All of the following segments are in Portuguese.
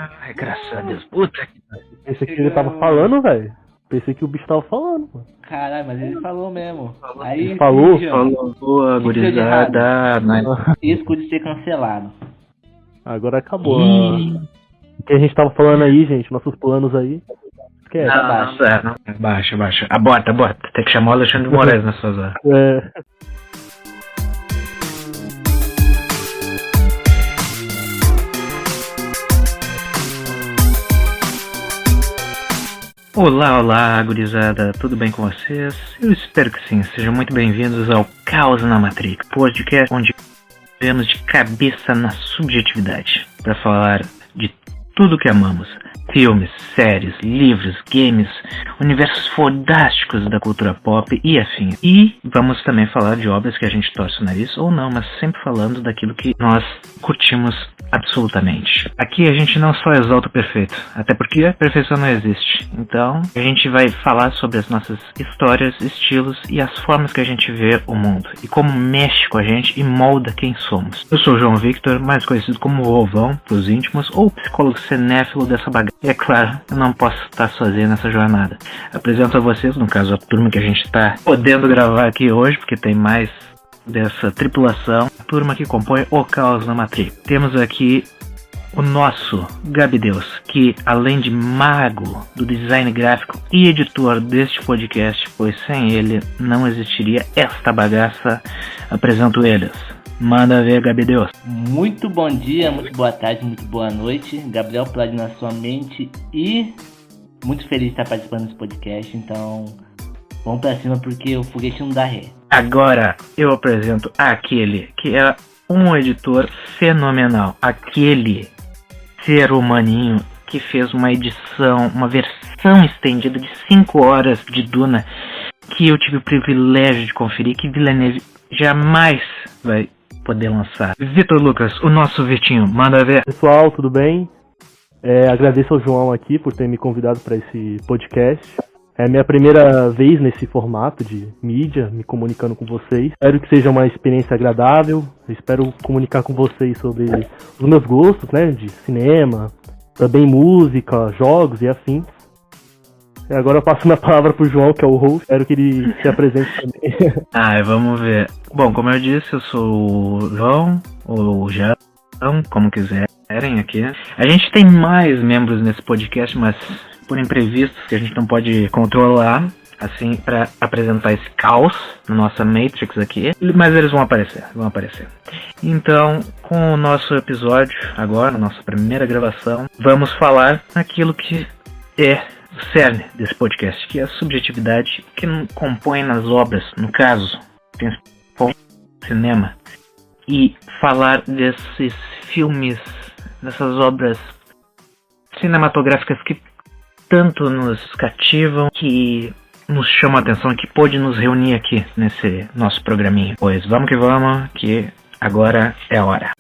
Ai, graças a Deus. Puta que pariu. Pensei que ele tava falando, velho. Pensei que o bicho tava falando, mano. Caralho, mas ele falou mesmo. Aí, Ele falou? Falou, boa, gurizada. Risco de ser cancelado. Agora acabou. O que a gente tava falando aí, gente, nossos planos aí. Esquece. Não. Baixa. Aborta. Tem que chamar o Alexandre de Moraes nessas horas. Olá, gurizada, tudo bem com vocês? Eu espero que sim, sejam muito bem-vindos ao Caos na Matrix, podcast onde vemos de cabeça na subjetividade, para falar de tudo que amamos, filmes, séries, livros, games, universos fodásticos da cultura pop e afim. E vamos também falar de obras que a gente torce o nariz ou não, mas sempre falando daquilo que nós curtimos absolutamente. Aqui a gente não só exalta o perfeito, até porque a perfeição não existe. Então a gente vai falar sobre as nossas histórias, estilos e as formas que a gente vê o mundo e como mexe com a gente e molda quem somos. Eu sou o João Victor, mais conhecido como Vovão pros íntimos, ou psicólogo cinéfilo dessa bagaça. E é claro, eu não posso estar sozinho nessa jornada. Apresento a vocês, no caso a turma que a gente está podendo gravar aqui hoje, porque tem mais dessa tripulação, a turma que compõe o Caos na Matrix. Temos aqui o nosso Gabi Deus, que além de mago do design gráfico e editor deste podcast, pois sem ele não existiria esta bagaça, apresento eles. Manda ver, Gabi Deus. Muito bom dia, muito boa tarde, muito boa noite. Gabriel Plade na sua mente e muito feliz de estar participando desse podcast, então vamos pra cima porque o foguete não dá ré. Agora eu apresento aquele que é um editor fenomenal, aquele ser humaninho que fez uma edição, uma versão estendida de 5 horas de Duna que eu tive o privilégio de conferir, que Villeneuve jamais vai poder lançar. Vitor Lucas, o nosso Vitinho, manda ver. Pessoal, tudo bem? Agradeço ao João aqui por ter me convidado para esse podcast. É a minha primeira vez nesse formato de mídia, me comunicando com vocês. Espero que seja uma experiência agradável. Espero comunicar com vocês sobre os meus gostos, né, de cinema, também música, jogos e afins. Agora eu passo a palavra pro João, que é o host. Espero que ele se apresente também. Vamos ver. Bom, como eu disse, eu sou o João, ou Jean, como quiserem aqui. A gente tem mais membros nesse podcast, mas por imprevistos que a gente não pode controlar, assim, para apresentar esse caos na nossa Matrix aqui, mas eles vão aparecer. Então, com o nosso episódio agora, nossa primeira gravação, vamos falar aquilo que é o cerne desse podcast, que é a subjetividade que compõe nas obras, no caso, principalmente cinema, e falar desses filmes, dessas obras cinematográficas que tanto nos cativam, que nos chamam a atenção, que pôde nos reunir aqui nesse nosso programinha. Pois vamos que vamos, que agora é a hora.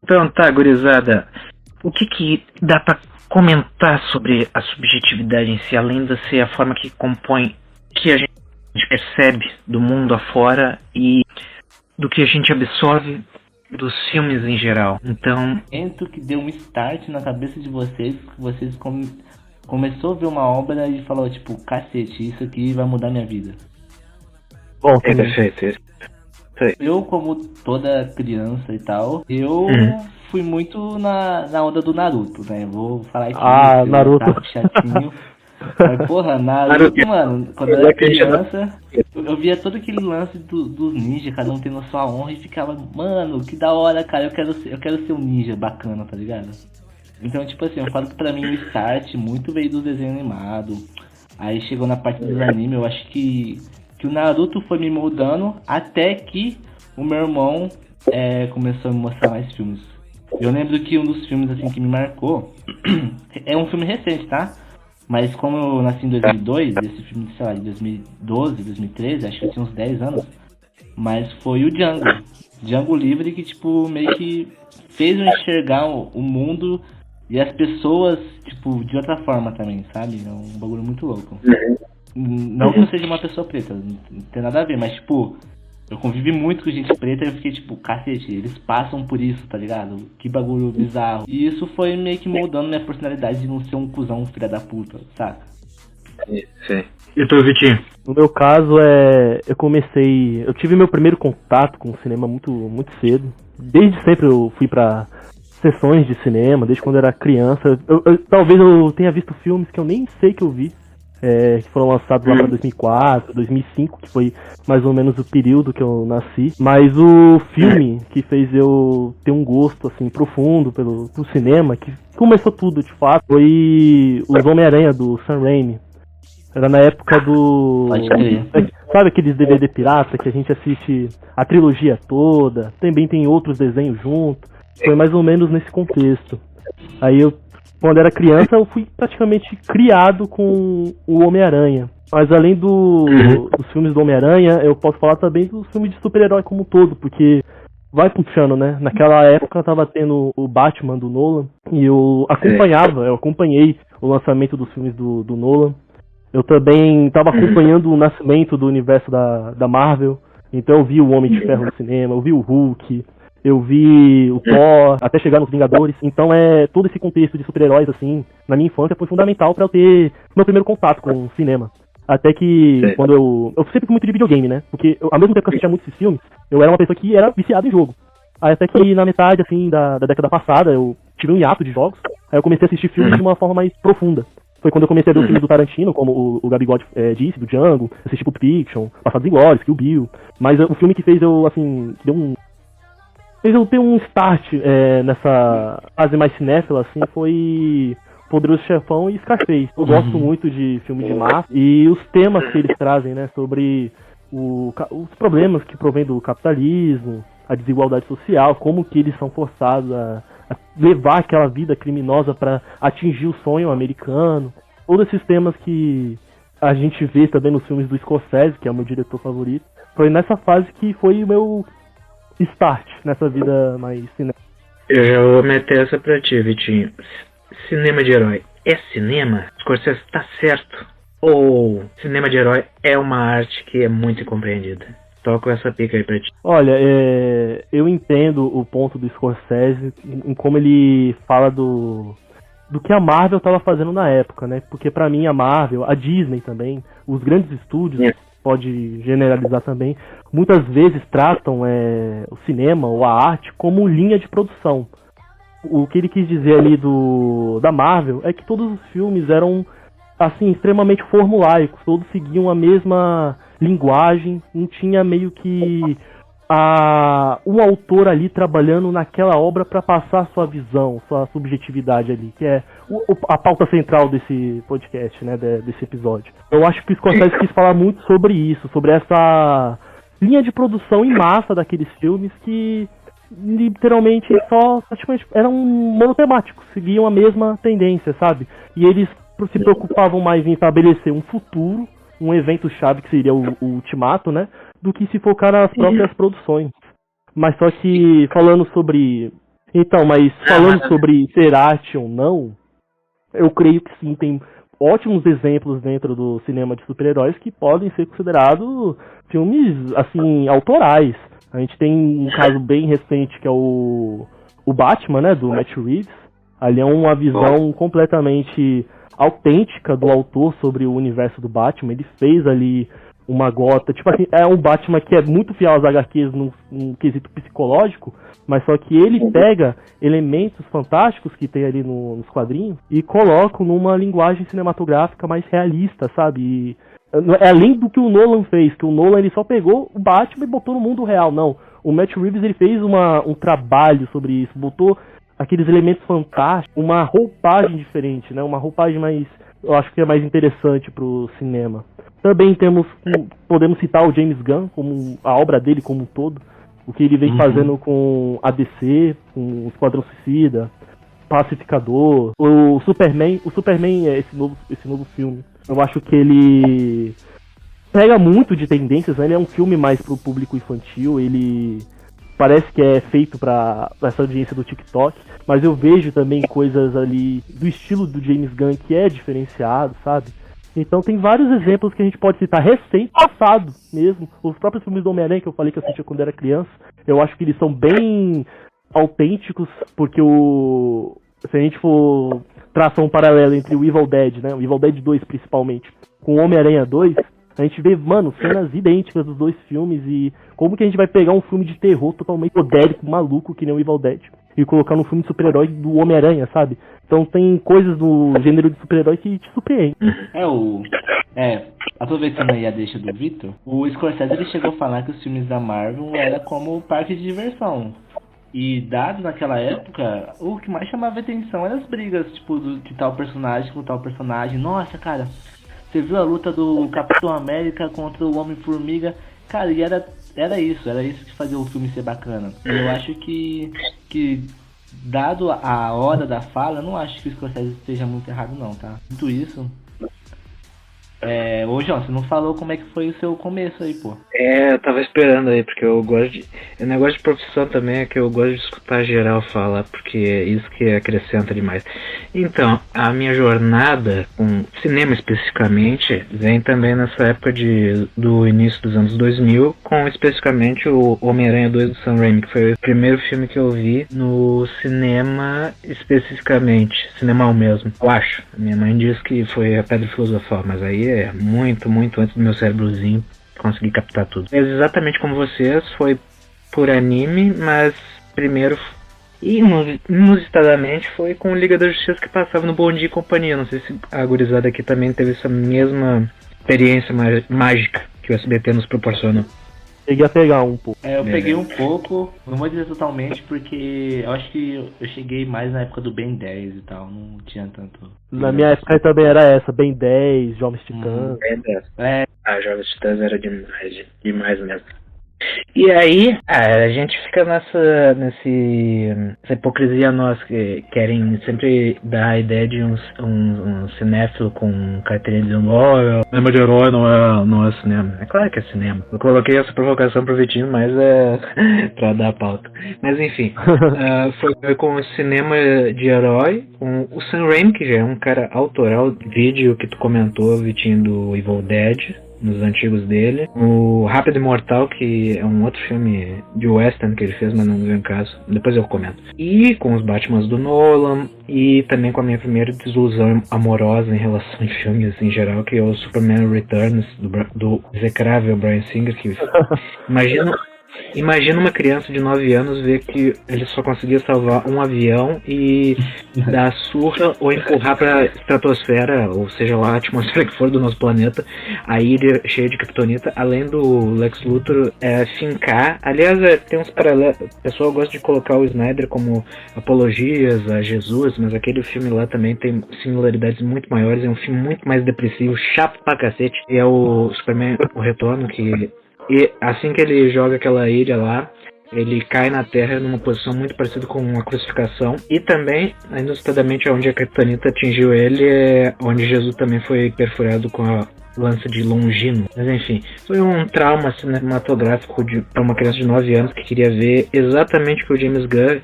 Então tá, gurizada, o que dá pra comentar sobre a subjetividade em si, além de ser a forma que compõe, que a gente percebe do mundo afora e do que a gente absorve dos filmes em geral. Então, Entro que deu um start na cabeça de vocês, que vocês começou a ver uma obra e falou, tipo, cacete, isso aqui vai mudar minha vida. Bom, perfeito. Eu, como toda criança e tal, eu fui muito na onda do Naruto, né? Vou falar aqui. Naruto. Chatinho. Mas, porra, Naruto, mano, quando eu era criança, eu via todo aquele lance dos ninjas, cada um tendo a sua honra, e ficava, mano, que da hora, cara, eu quero ser um ninja bacana, tá ligado? Então, tipo assim, eu falo que pra mim o start muito veio do desenho animado. Aí chegou na parte dos animes, eu acho que o Naruto foi me moldando até que o meu irmão começou a me mostrar mais filmes. Eu lembro que um dos filmes assim que me marcou é um filme recente, tá? Mas como eu nasci em 2002, esse filme, sei lá, de 2012, 2013, acho que eu tinha uns 10 anos, mas foi o Django Livre, que tipo meio que fez eu enxergar o mundo e as pessoas, tipo, de outra forma também, sabe? É um bagulho muito louco. Não que eu seja uma pessoa preta, não tem nada a ver, mas, tipo, eu convivi muito com gente preta e eu fiquei, tipo, cacete, eles passam por isso, tá ligado? Que bagulho bizarro. E isso foi meio que moldando minha personalidade de não ser um cuzão filha da puta, saca? Sim. E tu, Vitinho? No meu caso, eu tive meu primeiro contato com o cinema muito, muito cedo. Desde sempre eu fui pra sessões de cinema, desde quando eu era criança. Talvez eu tenha visto filmes que eu nem sei que eu vi, que foram lançados lá pra 2004, 2005, que foi mais ou menos o período que eu nasci. Mas o filme que fez eu ter um gosto assim profundo pelo cinema, que começou tudo de fato, foi Os Homem-Aranha do Sam Raimi. Era na época do... Pode crer. Sabe aqueles DVD pirata que a gente assiste a trilogia toda? Também tem outros desenhos junto. Foi mais ou menos nesse contexto. Aí quando era criança, eu fui praticamente criado com o Homem-Aranha. Mas além dos filmes do Homem-Aranha, eu posso falar também dos filmes de super-herói como um todo, porque vai puxando, né? Naquela época tava tendo o Batman do Nolan, e eu acompanhei o lançamento dos filmes do Nolan. Eu também estava acompanhando o nascimento do universo da Marvel, então eu vi o Homem de Ferro no cinema, eu vi o Hulk, eu vi o Thor, até chegar nos Vingadores. Então todo esse contexto de super-heróis, assim, na minha infância foi fundamental para eu ter meu primeiro contato com o cinema. Até que quando eu sempre fui muito de videogame, né? Porque ao mesmo tempo que eu assistia muitos esses filmes, eu era uma pessoa que era viciada em jogo. Aí até que na metade, assim, da década passada, eu tive um hiato de jogos, aí eu comecei a assistir filmes de uma forma mais profunda. Foi quando eu comecei a ver os filmes do Tarantino, como o Gabigol disse, do Django, assisti Pulp Fiction, Passados Inglórios, Kill Bill. Mas o filme que fez eu, assim, fez eu ter um start nessa fase mais cinéfila, assim, foi Poderoso Chefão e Scarface. Eu gosto muito de filme de máfia e os temas que eles trazem, né, sobre os problemas que provém do capitalismo, a desigualdade social, como que eles são forçados a levar aquela vida criminosa para atingir o sonho americano. Todos esses temas que a gente vê também nos filmes do Scorsese, que é o meu diretor favorito. Foi nessa fase que foi o meu start nessa vida mais cinema. Eu já vou meter essa pra ti, Vitinho. Cinema de herói é cinema? Scorsese tá certo? Ou cinema de herói é uma arte que é muito incompreendida? Toco essa pica aí pra ti. Olha, eu entendo o ponto do Scorsese em como ele fala do que a Marvel estava fazendo na época, né? Porque pra mim a Marvel, a Disney também, os grandes estúdios, pode generalizar também, muitas vezes tratam o cinema ou a arte como linha de produção. O que ele quis dizer ali da Marvel é que todos os filmes eram assim extremamente formulaicos, todos seguiam a mesma linguagem, não tinha meio que o autor ali trabalhando naquela obra para passar sua visão, sua subjetividade ali, que é a pauta central desse podcast, né, desse episódio. Eu acho que o Scorsese quis falar muito sobre isso, sobre essa linha de produção em massa daqueles filmes que literalmente eram monotemáticos, seguiam a mesma tendência, sabe? E eles se preocupavam mais em estabelecer um futuro, um evento-chave que seria o Ultimato, né? Do que se focar nas próprias produções. Mas só que falando sobre ser arte ou não, eu creio que sim, tem ótimos exemplos dentro do cinema de super-heróis que podem ser considerados filmes, assim, autorais. A gente tem um caso bem recente que é o Batman, né, do Matt Reeves. Ali é uma visão completamente autêntica do autor sobre o universo do Batman. Ele fez ali uma gota, tipo assim, é um Batman que é muito fiel às HQs num quesito psicológico, mas só que ele pega elementos fantásticos que tem ali nos quadrinhos e coloca numa linguagem cinematográfica mais realista, sabe? E, além do que o Nolan fez, que o Nolan ele só pegou o Batman e botou no mundo real, não. O Matt Reeves ele fez um trabalho sobre isso, botou aqueles elementos fantásticos, uma roupagem diferente, né? Uma roupagem mais, eu acho que é mais interessante pro cinema. Também podemos citar o James Gunn, como a obra dele como um todo, o que ele vem fazendo com a DC, com o Esquadrão Suicida, Pacificador, o Superman é esse novo filme. Eu acho que ele pega muito de tendências, né? Ele é um filme mais pro público infantil, ele parece que é feito pra essa audiência do TikTok, mas eu vejo também coisas ali do estilo do James Gunn que é diferenciado, sabe? Então tem vários exemplos que a gente pode citar recente, passado mesmo. Os próprios filmes do Homem-Aranha que eu falei que eu assistia quando era criança, eu acho que eles são bem autênticos, porque se a gente for traçar um paralelo entre o Evil Dead, né, o Evil Dead 2 principalmente, com o Homem-Aranha 2, a gente vê, mano, cenas idênticas dos dois filmes e como que a gente vai pegar um filme de terror totalmente odérico, maluco, que nem o Evil Dead, e colocar num filme de super-herói do Homem-Aranha, sabe? Então tem coisas do gênero de super-herói que te surpreendem. Aproveitando aí a deixa do Victor, o Scorsese ele chegou a falar que os filmes da Marvel era como parque de diversão. E dado naquela época, o que mais chamava atenção eram as brigas, tipo, de tal personagem com tal personagem. Nossa, cara, você viu a luta do Capitão América contra o Homem-Formiga? Cara, e era isso que fazia o filme ser bacana. E eu acho que dado a hora da fala, eu não acho que o Scorsese esteja muito errado não, tá? Dito isso, ô João, você não falou como é que foi o seu começo aí, pô. Eu tava esperando aí, porque eu gosto de... O negócio de profissão também é que eu gosto de escutar geral falar, porque é isso que acrescenta demais. Então, a minha jornada com cinema especificamente vem também nessa época do início dos anos 2000, com especificamente o Homem-Aranha 2 do Sam Raimi, que foi o primeiro filme que eu vi no cinema especificamente, cinemão mesmo, eu acho. Minha mãe diz que foi a Pedra Filosofal, mas aí é muito, muito antes do meu cérebrozinho conseguir captar tudo. Mas exatamente como vocês, foi por anime, mas primeiro inusitadamente foi com Liga da Justiça que passava no Bom Dia e Companhia. Não sei se a gurizada aqui também teve essa mesma experiência mágica que o SBT nos proporcionou. Cheguei a pegar um pouco. Eu peguei um pouco, não vou dizer totalmente, porque eu acho que eu cheguei mais na época do Ben 10 e tal, não tinha tanto... Na minha época também era essa, Ben 10, Jovens Titãs. Ben 10. Jovens Titãs era demais mesmo. E aí, a gente fica nessa hipocrisia nossa, que querem sempre dar a ideia de um cinéfilo com carteirinha dizendo, cinema de herói não é cinema. É claro que é cinema. Eu coloquei essa provocação pro Vitinho, mas pra dar a pauta. Mas enfim, foi com o cinema de herói, com o Sam Raimi, que já é um cara autoral, vídeo que tu comentou, Vitinho, do Evil Dead, nos antigos dele, o Rápido e Mortal, que é um outro filme de western que ele fez, mas não veio em caso, depois eu comento, e com os Batmans do Nolan, e também com a minha primeira desilusão amorosa em relação a filmes em geral, que é o Superman Returns, do execrável Bryan Singer, que imagina uma criança de 9 anos ver que ele só conseguia salvar um avião e dar surra ou empurrar pra estratosfera, ou seja lá a atmosfera que for do nosso planeta, a ilha cheia de kryptonita, além do Lex Luthor fincar. Aliás, tem uns paralelos, o pessoal gosta de colocar o Snyder como apologias a Jesus, mas aquele filme lá também tem similaridades muito maiores, é um filme muito mais depressivo, chato pra cacete, e é o Superman, o Retorno, que... E assim que ele joga aquela ilha lá, ele cai na terra numa posição muito parecida com uma crucificação. E também, inusitadamente, onde a kryptonita atingiu ele, é onde Jesus também foi perfurado com a lança de Longino. Mas enfim, foi um trauma cinematográfico para uma criança de 9 anos que queria ver exatamente o que o James Gunn,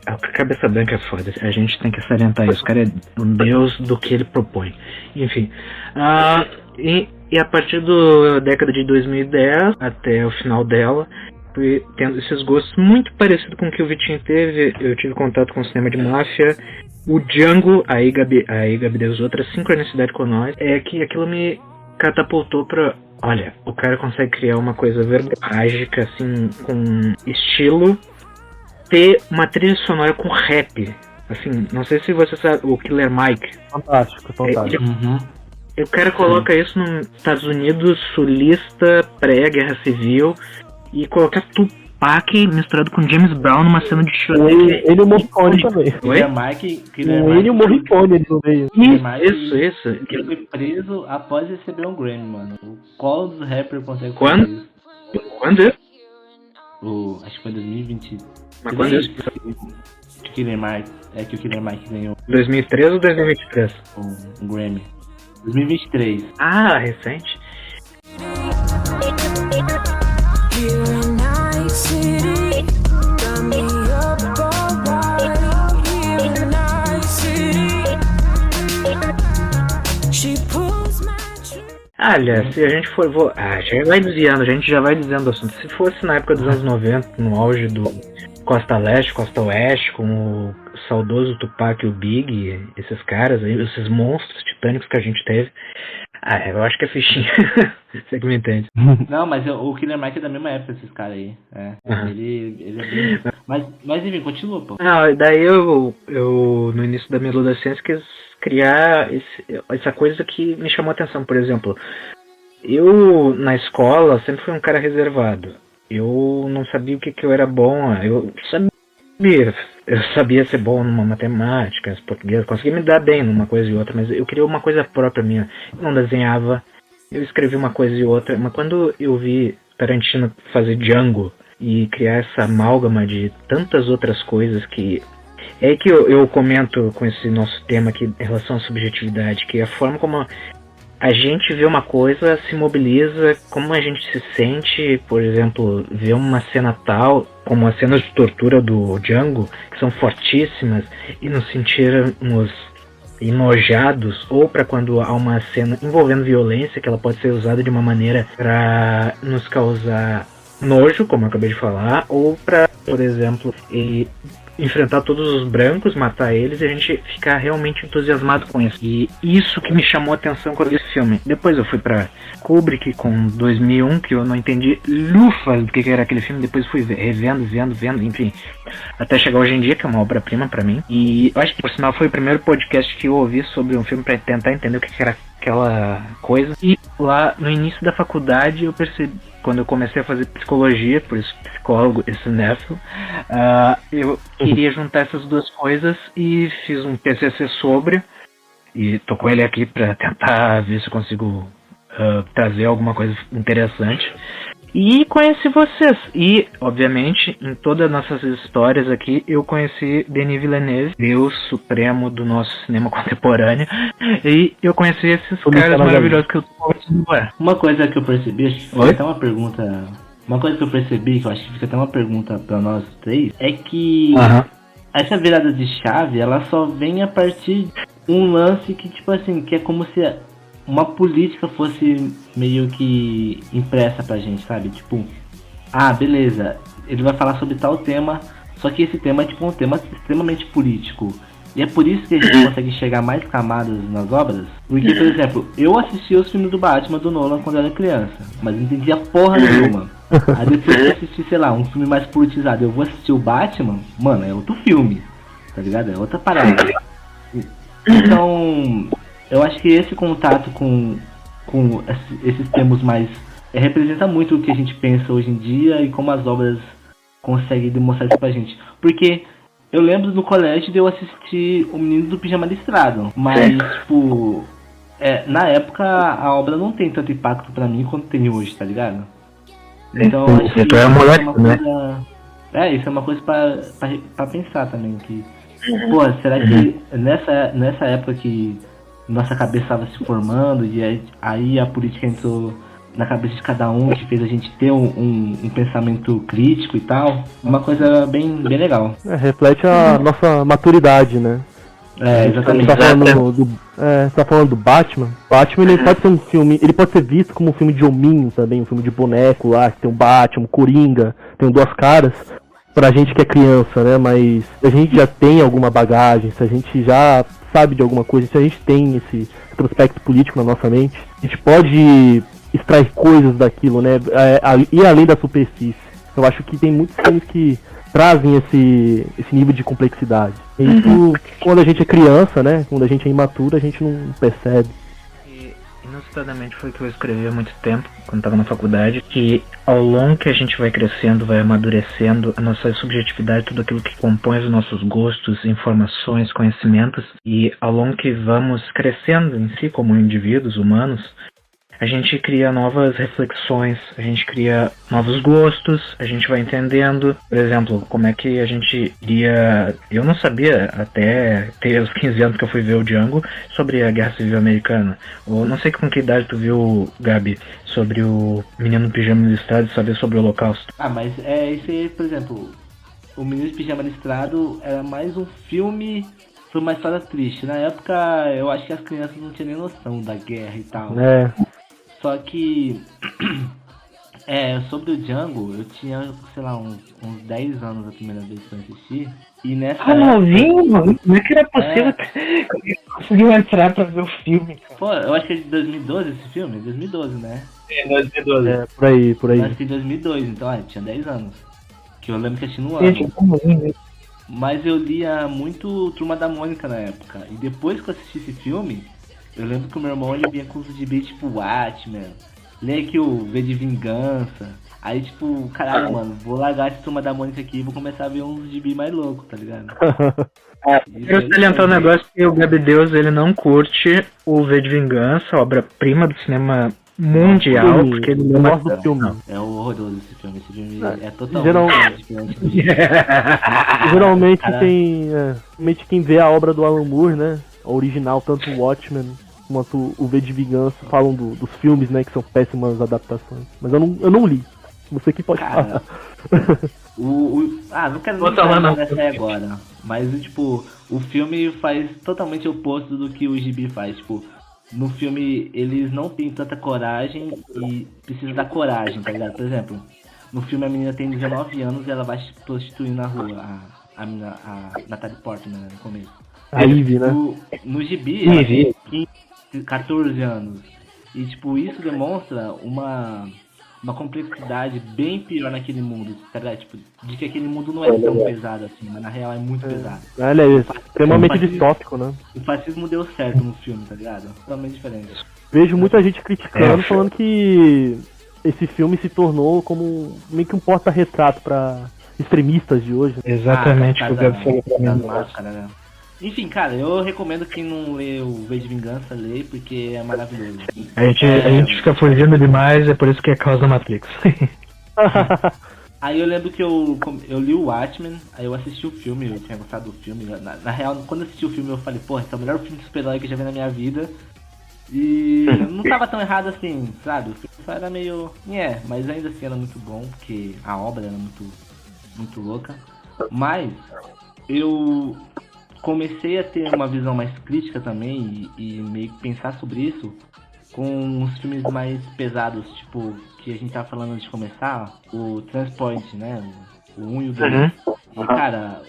a cabeça branca é foda, a gente tem que salientar isso, o cara é um deus do que ele propõe. Enfim, e a partir da década de 2010 até o final dela, fui tendo esses gostos muito parecidos com o que o Vitinho teve. Eu tive contato com o cinema de máfia, o Django, aí Gabi deu outra sincronicidade com nós, é que aquilo me catapultou pra... Olha, o cara consegue criar uma coisa mágica, assim, com estilo, ter uma trilha sonora com rap. Assim, não sei se você sabe, o Killer Mike. Fantástico. O cara coloca isso nos Estados Unidos, sulista, pré-guerra civil, e colocar Tupac misturado com James Brown numa cena de show. Ele e o Morricone também. Ele e o Morricone ali no meio. Isso. Ele foi preso após receber um Grammy, mano. Qual dos rappers consegue fazer isso? Quando? Acho que foi 2020. Mas quando é? Killer Mike. É que o Killer Mike ganhou 2013 ou 2023? um Grammy. 2023. Ah, recente. Here in Night City. Olha, se a gente for... já vai desviando, a gente já vai dizendo o assunto. Se fosse na época dos anos 90, no auge do Costa Leste, Costa Oeste, com o saudoso Tupac e o Big, esses caras aí, esses monstros titânicos que a gente teve, eu acho que é fichinha. Você que me entende. Não, mas o Killer Mike é da mesma época desses caras aí. Ele é bem... Mas enfim, continua, pô. Não, daí eu no início da minha adolescência quis criar essa coisa que me chamou a atenção. Por exemplo, eu na escola sempre fui um cara reservado. Eu não sabia o que eu era bom. Eu sabia ser bom numa matemática, português, conseguia me dar bem numa coisa e outra, mas eu queria uma coisa própria minha. Eu não desenhava, eu escrevi uma coisa e outra, mas quando eu vi Tarantino fazer Django e criar essa amálgama de tantas outras coisas que... É que eu comento com esse nosso tema aqui em relação à subjetividade, que a forma como a gente vê uma coisa se mobiliza, como a gente se sente, por exemplo, ver uma cena tal, como as cenas de tortura do Django, que são fortíssimas, e nos sentirmos enojados, ou para quando há uma cena envolvendo violência, que ela pode ser usada de uma maneira para nos causar nojo, como eu acabei de falar, ou para, por exemplo, enfrentar todos os brancos, matar eles e a gente ficar realmente entusiasmado com isso. E isso que me chamou a atenção quando eu vi esse filme. Depois eu fui pra Kubrick com 2001, que eu não entendi lufas do que era aquele filme. Depois fui revendo, vendo, enfim, até chegar hoje em dia, que é uma obra-prima pra mim. E eu acho que, por sinal, foi o primeiro podcast que eu ouvi sobre um filme pra tentar entender o que era aquela coisa. E lá no início da faculdade eu percebi, quando eu comecei a fazer psicologia, por isso psicólogo e cinéfilo, eu queria juntar essas duas coisas e fiz um TCC sobre, e tô com ele aqui para tentar ver se eu consigo trazer alguma coisa interessante. E conheci vocês. E, obviamente, em todas as nossas histórias aqui, eu conheci Denis Villeneuve, Deus supremo do nosso cinema contemporâneo. E eu conheci esses caras maravilhosos que eu tô conversando agora. Uma coisa que eu percebi, acho que fica até uma pergunta... Uma coisa que eu percebi, que eu acho que fica até uma pergunta pra nós três, é que essa virada de chave, ela só vem a partir de um lance que, tipo assim, que é como se uma política fosse meio que impressa pra gente, sabe? Tipo, beleza, ele vai falar sobre tal tema, só que esse tema é tipo um tema extremamente político. E é por isso que a gente consegue chegar mais camadas nas obras. Porque, por exemplo, eu assisti os filmes do Batman do Nolan quando eu era criança, mas não entendia porra nenhuma. Aí depois que eu assisti, sei lá, um filme mais politizado, eu vou assistir o Batman, mano, é outro filme, tá ligado? É outra parada. Então, eu acho que esse contato com esses termos mais... representa muito o que a gente pensa hoje em dia e como as obras conseguem demonstrar isso pra gente. Porque eu lembro no colégio de eu assistir O Menino do Pijama Listrado, mas, tipo, na época a obra não tem tanto impacto pra mim quanto tem hoje, tá ligado? Então, acho que isso é uma coisa... isso é uma coisa pra pensar também, que... Pô, será que nessa época que nossa cabeça estava se formando e aí a política entrou na cabeça de cada um, que fez a gente ter um pensamento crítico e tal, uma coisa bem legal. Reflete a nossa maturidade, né? Exatamente. Tá falando do Batman. Batman, ele pode ser um filme, ele pode ser visto como um filme de hominho também, um filme de boneco lá, que tem um Batman, um Coringa, tem duas caras, pra gente que é criança, né? Mas se a gente já tem alguma bagagem, se a gente já sabe de alguma coisa, se a gente tem esse retrospecto político na nossa mente, a gente pode extrair coisas daquilo, né? Ir além da superfície. Eu acho que tem muitos filmes que trazem esse nível de complexidade. E isso, quando a gente é criança, né? Quando a gente é imaturo, a gente não percebe. E inusitadamente foi o que eu escrevi há muito tempo, quando estava na faculdade, que ao longo que a gente vai crescendo, vai amadurecendo a nossa subjetividade, tudo aquilo que compõe os nossos gostos, informações, conhecimentos, e ao longo que vamos crescendo em si como indivíduos humanos, a gente cria novas reflexões, a gente cria novos gostos, a gente vai entendendo, por exemplo, como é que a gente iria... Eu não sabia até ter os 15 anos que eu fui ver o Django sobre a Guerra Civil Americana. Ou não sei com que idade tu viu, Gabi, sobre o Menino do Pijama Listrado e saber sobre o Holocausto. Mas esse aí, por exemplo, o Menino do Pijama Listrado era mais um filme sobre uma história triste. Na época, eu acho que as crianças não tinham nem noção da guerra e tal. Só que sobre o Django, eu tinha, sei lá, uns 10 anos a primeira vez que eu assisti. E nessa novinho? Como é que era possível que conseguiu entrar pra ver o filme, cara? Pô, eu acho que é de 2012 esse filme, 2012, né? É, 2012. É, por aí. Eu acho que em 2002, então, eu tinha 10 anos. Que eu lembro que assisti no ano. Gente, Mas eu lia muito Turma da Mônica na época. E depois que eu assisti esse filme, eu lembro que o meu irmão ele vinha com os gibi tipo Watchmen, lê aqui o V de Vingança. Aí tipo, caralho, mano, vou largar esse Turma da Mônica aqui e vou começar a ver uns gibi mais loucos, tá ligado? Eu quero salientar um negócio que o Gabi Deus ele não curte o V de Vingança, obra-prima do cinema mundial, porque ele não gosta do filme. É horroroso esse filme. Esse filme é totalmente diferente. Geralmente geralmente quem vê a obra do Alan Moore, né? A original, tanto o Watchmen quanto o V de Vingança, falam dos filmes, né? Que são péssimas adaptações. Mas eu não li. Você que pode falar. Não quero nem falar dessa aí agora. Mas, tipo, o filme faz totalmente o oposto do que o gibi faz. Tipo, no filme eles não têm tanta coragem e precisam da coragem, tá ligado? Por exemplo, no filme a menina tem 19 anos e ela vai se prostituir na rua. A Natalie Portman, né, no começo. A Ivy, né? No gibi, ela tem 15, 14 anos. E, tipo, isso demonstra uma complexidade bem pior naquele mundo, tá ligado? Tipo, de que aquele mundo não é tão pesado assim, mas na real é muito pesado. Ele é extremamente distópico, né? O fascismo deu certo no filme, tá ligado? Totalmente diferente. Vejo muita gente criticando, falando que esse filme se tornou como meio que um porta-retrato pra extremistas de hoje. Exatamente o que o Gabi falou pra mim. Né? Enfim, cara, eu recomendo quem não lê o V de Vingança, lê, porque é maravilhoso. A gente fica fugindo demais, é por isso que é causa da Matrix. Aí eu lembro que eu li o Watchmen, aí eu assisti o filme, eu tinha gostado do filme. Na real, quando eu assisti o filme eu falei, porra, esse é o melhor filme de super-herói que eu já vi na minha vida. E não tava tão errado assim, sabe? O filme só era meio... mas ainda assim era muito bom, porque a obra era muito, muito louca. Mas eu comecei a ter uma visão mais crítica também e meio que pensar sobre isso com os filmes mais pesados, tipo, que a gente tava falando antes de começar, o Transport, né? O 1 e o 2. E, cara,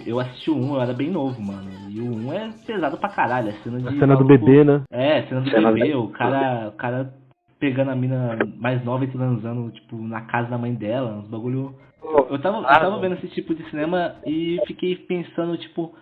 eu assisti o 1, eu era bem novo, mano. E o 1 é pesado pra caralho. A cena do bebê, né? Cena do bebê. O cara pegando a mina mais nova e transando, tipo, na casa da mãe dela. Uns bagulho... Eu tava vendo esse tipo de cinema e fiquei pensando, tipo...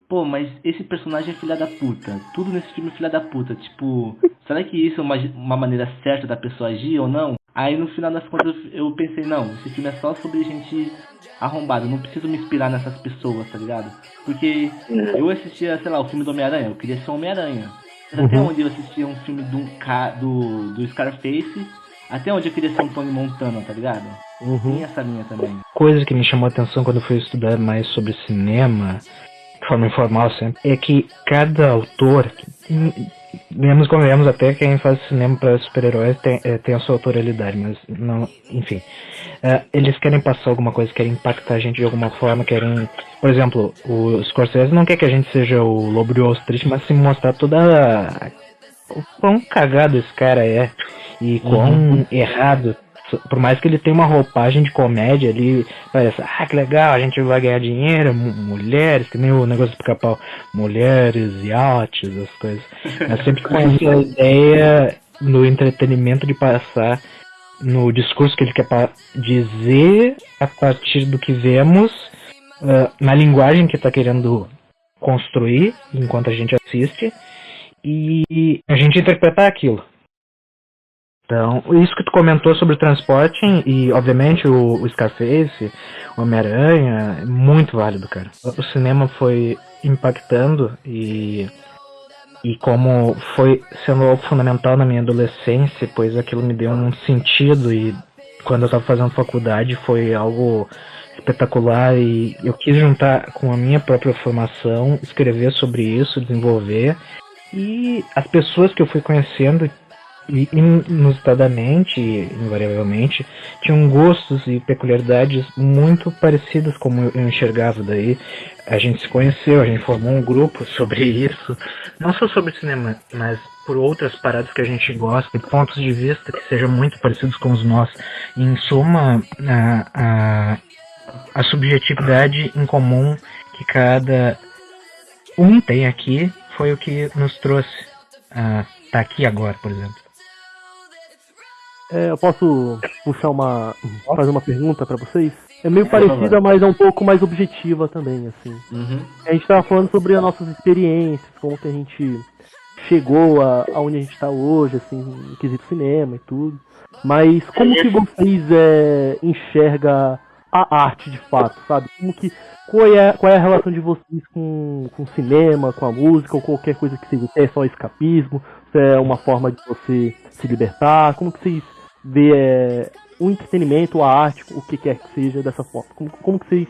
Pô, mas esse personagem é filha da puta. Tudo nesse filme é filha da puta. Tipo, será que isso é uma maneira certa da pessoa agir ou não? Aí no final das contas eu pensei, não, esse filme é só sobre gente arrombada. Eu não preciso me inspirar nessas pessoas, tá ligado? Porque eu assistia, sei lá, o filme do Homem-Aranha. Eu queria ser Homem-Aranha. Até onde eu assistia um filme do Scarface. Até onde eu queria ser um Tony Montana, tá ligado? Tem essa linha também. Coisa que me chamou a atenção quando eu fui estudar mais sobre cinema... de forma informal sempre, é que cada autor, vemos até quem faz cinema para super-heróis tem a sua autoralidade, mas não, enfim, eles querem passar alguma coisa, querem impactar a gente de alguma forma, querem, por exemplo, o Scorsese não quer que a gente seja o Lobo de Wall Street, mas sim mostrar o quão cagado esse cara é e quão errado. Por mais que ele tenha uma roupagem de comédia ali, parece, que legal, a gente vai ganhar dinheiro, mulheres, que nem o negócio do Pica-Pau, mulheres, iates, as coisas. Mas sempre com essa ideia no entretenimento de passar no discurso que ele quer dizer a partir do que vemos, na linguagem que está querendo construir enquanto a gente assiste, e a gente interpretar aquilo. Então, isso que tu comentou sobre o Transporting e, obviamente, o Scarface, o Homem-Aranha, é muito válido, cara. O cinema foi impactando e como foi sendo algo fundamental na minha adolescência, pois aquilo me deu um sentido e quando eu estava fazendo faculdade foi algo espetacular e eu quis juntar com a minha própria formação, escrever sobre isso, desenvolver, e as pessoas que eu fui conhecendo inusitadamente, invariavelmente, tinham gostos e peculiaridades muito parecidas como eu enxergava. Daí a gente se conheceu, a gente formou um grupo sobre isso, não só sobre cinema, mas por outras paradas que a gente gosta e pontos de vista que sejam muito parecidos com os nossos. Em suma, a subjetividade em comum que cada um tem aqui foi o que nos trouxe a tá aqui agora, por exemplo. Eu posso fazer uma pergunta pra vocês? É meio parecida, mas é um pouco mais objetiva também, assim. A gente tava falando sobre as nossas experiências, como que a gente chegou aonde a gente tá hoje, assim, no quesito cinema e tudo. Mas como que vocês enxergam a arte de fato, sabe? Qual é a relação de vocês com o cinema, com a música, ou qualquer coisa que seja? É só escapismo? Se é uma forma de você se libertar? Como que vocês vê o entretenimento, a arte, o que quer que seja dessa forma? Como que vocês...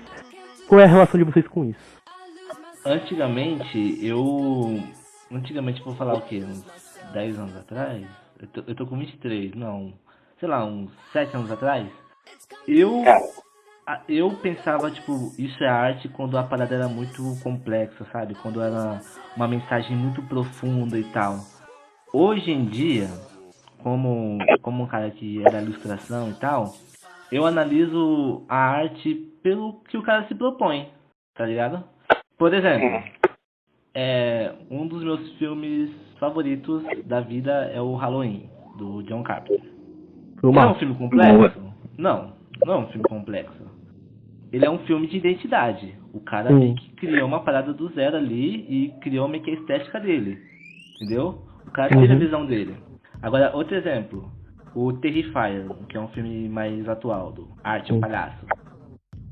Qual é a relação de vocês com isso? Antigamente, vou falar o quê? Uns 10 anos atrás? Eu tô com 23, não... Sei lá, uns 7 anos atrás? Eu pensava, tipo, isso é arte quando a parada era muito complexa, sabe? Quando era uma mensagem muito profunda e tal. Hoje em dia, como um cara que era ilustração e tal, eu analiso a arte pelo que o cara se propõe, tá ligado? Por exemplo, um dos meus filmes favoritos da vida é o Halloween, do John Carpenter. Não é um filme complexo? Não é um filme complexo. Ele é um filme de identidade. O cara meio que criou uma parada do zero ali e criou meio que a estética dele. Entendeu? O cara teve a visão dele. Agora, outro exemplo. O Terrifier, que é um filme mais atual, do Arte, o Palhaço.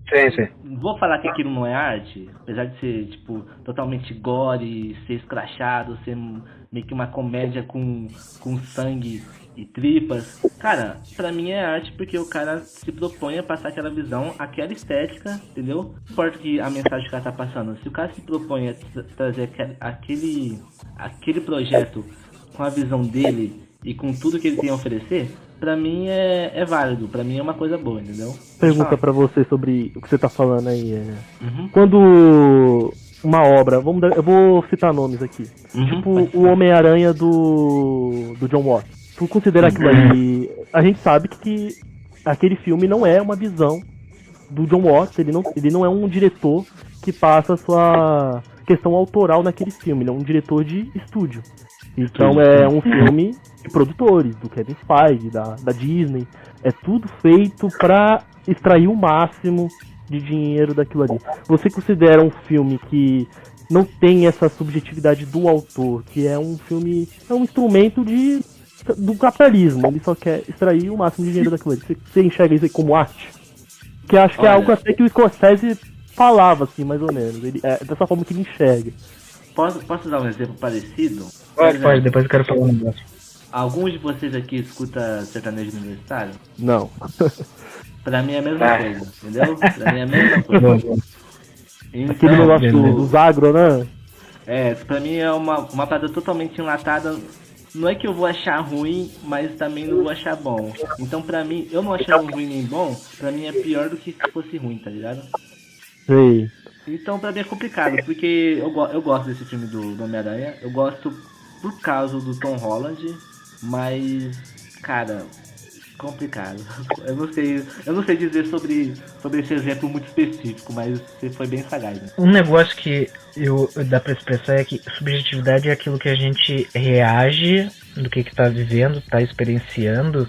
Sim. Vou falar que aquilo não é arte, apesar de ser, tipo, totalmente gore, ser escrachado, ser meio que uma comédia com sangue e tripas. Cara, pra mim é arte porque o cara se propõe a passar aquela visão, aquela estética, entendeu? Não importa que a mensagem que o cara tá passando. Se o cara se propõe a trazer aquele projeto com a visão dele e com tudo que ele tem a oferecer, pra mim é válido, pra mim é uma coisa boa, entendeu? Pergunta pra você sobre o que você tá falando aí. Quando uma obra, eu vou citar nomes aqui, tipo o Homem-Aranha do John Watts. Tu considera aquilo ali... A gente sabe que aquele filme não é uma visão do John Watts, ele não é um diretor que passa a sua questão autoral naquele filme, ele é um diretor de estúdio. Então é um filme de produtores, do Kevin Feige, da Disney. É tudo feito pra extrair o máximo de dinheiro daquilo ali. Você considera um filme que não tem essa subjetividade do autor, que é um filme... É um instrumento do capitalismo, ele só quer extrair o máximo de dinheiro daquilo ali. Você enxerga isso aí como arte? Que acho que é algo até que o Scorsese falava, assim, mais ou menos. Dessa forma que ele enxerga. Posso dar um exemplo parecido? Pode, depois eu quero falar um negócio. Alguns de vocês aqui escutam sertanejo universitário? Não. Pra mim é a mesma coisa, entendeu? Pra mim é a mesma coisa. Então, aquele negócio dos agro, né? Pra mim é uma parada totalmente enlatada. Não é que eu vou achar ruim, mas também não vou achar bom. Então pra mim, eu não achando ruim nem bom, pra mim é pior do que se fosse ruim, tá ligado? Sim. Então pra mim é complicado, porque eu gosto desse filme do Homem-Aranha. Eu gosto por causa do Tom Holland, mas, cara, complicado. Eu não sei dizer sobre esse exemplo muito específico, mas você foi bem sagaz, né? Um negócio que dá pra expressar é que subjetividade é aquilo que a gente reage do que tá vivendo, tá experienciando,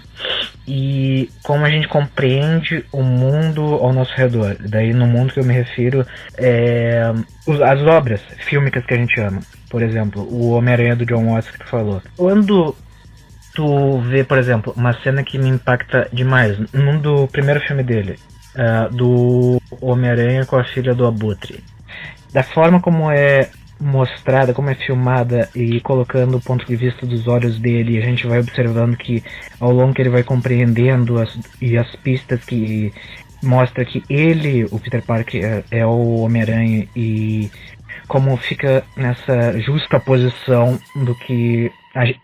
e como a gente compreende o mundo ao nosso redor. Daí no mundo que eu me refiro as obras fílmicas que a gente ama. Por exemplo, o Homem-Aranha do John Watts que tu falou. Quando tu vê, por exemplo, uma cena que me impacta demais, num do primeiro filme dele, do Homem-Aranha com a filha do Abutre. Da forma como é mostrada, como é filmada e colocando o ponto de vista dos olhos dele, a gente vai observando que ao longo que ele vai compreendendo as pistas que mostra que ele, o Peter Parker, é o Homem-Aranha, e como fica nessa justa posição do que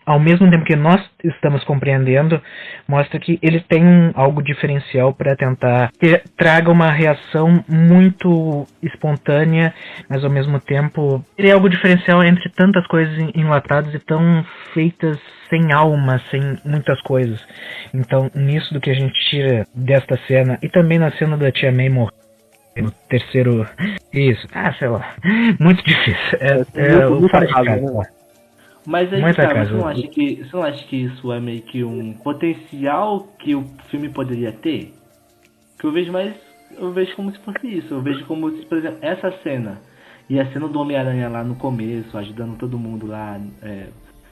ao mesmo tempo que nós estamos compreendendo, mostra que ele tem algo diferencial para tentar que traga uma reação muito espontânea, mas ao mesmo tempo ele é algo diferencial entre tantas coisas enlatadas e tão feitas sem alma, sem muitas coisas. Então, nisso do que a gente tira desta cena, e também na cena da Tia May morrer no terceiro... Isso, sei lá, muito difícil. O fora de casa. Mas aí, cara, você não acha que isso é meio que um potencial que o filme poderia ter? Que eu vejo como se fosse isso. Eu vejo como se, por exemplo, essa cena e a cena do Homem-Aranha lá no começo, ajudando todo mundo lá,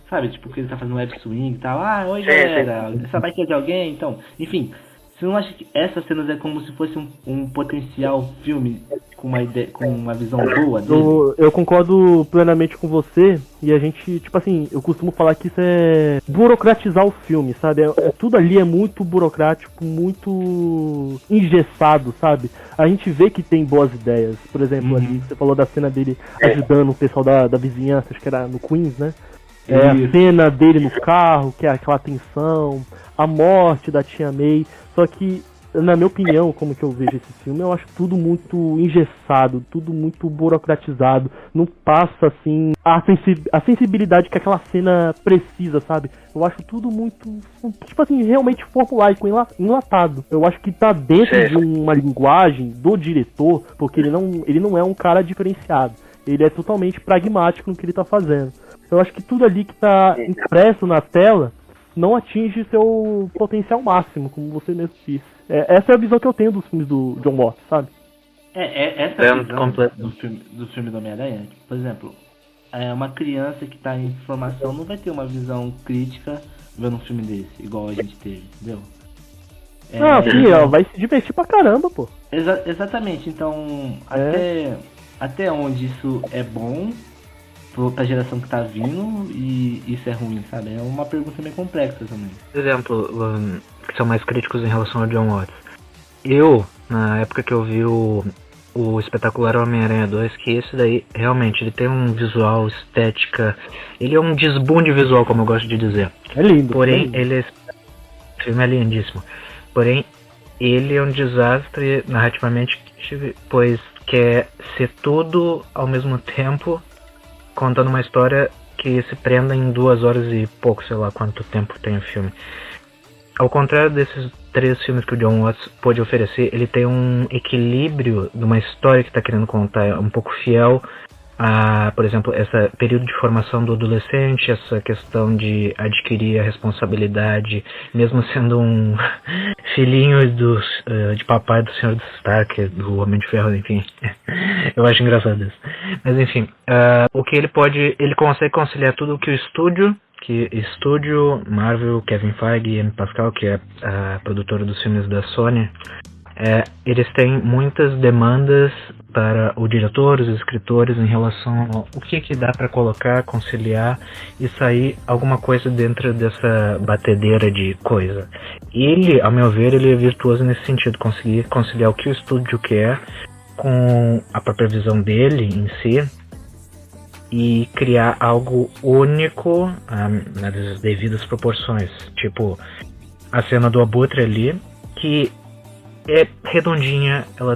sabe, tipo, que ele tá fazendo web swing e tal. Oi galera, essa bike é de alguém? Então, enfim, você não acha que essas cenas é como se fosse um potencial filme com uma ideia, com uma visão boa dele? Eu concordo plenamente com você, e a gente, tipo assim, eu costumo falar que isso é burocratizar o filme, sabe? Tudo ali é muito burocrático, muito engessado, sabe? A gente vê que tem boas ideias. Por exemplo, ali, você falou da cena dele ajudando o pessoal da vizinhança, acho que era no Queens, né? A cena dele no carro, que é aquela tensão, a morte da Tia May. Só que, na minha opinião, como que eu vejo esse filme, eu acho tudo muito engessado, tudo muito burocratizado. Não passa, assim, a sensibilidade que aquela cena precisa, sabe? Eu acho tudo muito, tipo assim, realmente formulaico, enlatado. Eu acho que tá dentro de uma linguagem do diretor, porque ele não é um cara diferenciado. Ele é totalmente pragmático no que ele tá fazendo. Eu acho que tudo ali que tá impresso na tela não atinge seu potencial máximo, como você mesmo disse. Essa é a visão que eu tenho dos filmes do John Watts, sabe? Essa visão do filme do Homem-Aranha, por exemplo, uma criança que tá em formação não vai ter uma visão crítica vendo um filme desse, igual a gente teve, entendeu? Sim, ela vai se divertir pra caramba, pô. Exatamente, então, até onde isso é bom pra geração que tá vindo e isso é ruim, sabe? É uma pergunta meio complexa também. Por exemplo, que são mais críticos em relação ao John Watts. Eu, na época que eu vi o espetacular Homem-Aranha 2, que esse daí, realmente, ele tem um visual, estética, ele é um desbunde visual, como eu gosto de dizer. É lindo. Porém, o filme é lindíssimo. Porém, ele é um desastre narrativamente, pois quer ser tudo ao mesmo tempo, contando uma história que se prenda em 2 horas e pouco, sei lá quanto tempo tem o filme. Ao contrário desses 3 filmes que o John Watts pôde oferecer, ele tem um equilíbrio de uma história que está querendo contar, um pouco fiel a, por exemplo, esse período de formação do adolescente, essa questão de adquirir a responsabilidade, mesmo sendo um filhinho de papai do Sr. Stark, do Homem de Ferro, enfim. Eu acho engraçado isso. Mas enfim, o que ele consegue conciliar tudo o que o estúdio, Marvel, Kevin Feige e Amy Pascal, que é a produtora dos filmes da Sony, eles têm muitas demandas para o diretor, os escritores, em relação ao que dá para colocar, conciliar e sair alguma coisa dentro dessa batedeira de coisa. Ele, ao meu ver, ele é virtuoso nesse sentido, conseguir conciliar o que o estúdio quer com a própria visão dele em si e criar algo único nas devidas proporções. Tipo, a cena do Abutre ali, que é redondinha, ela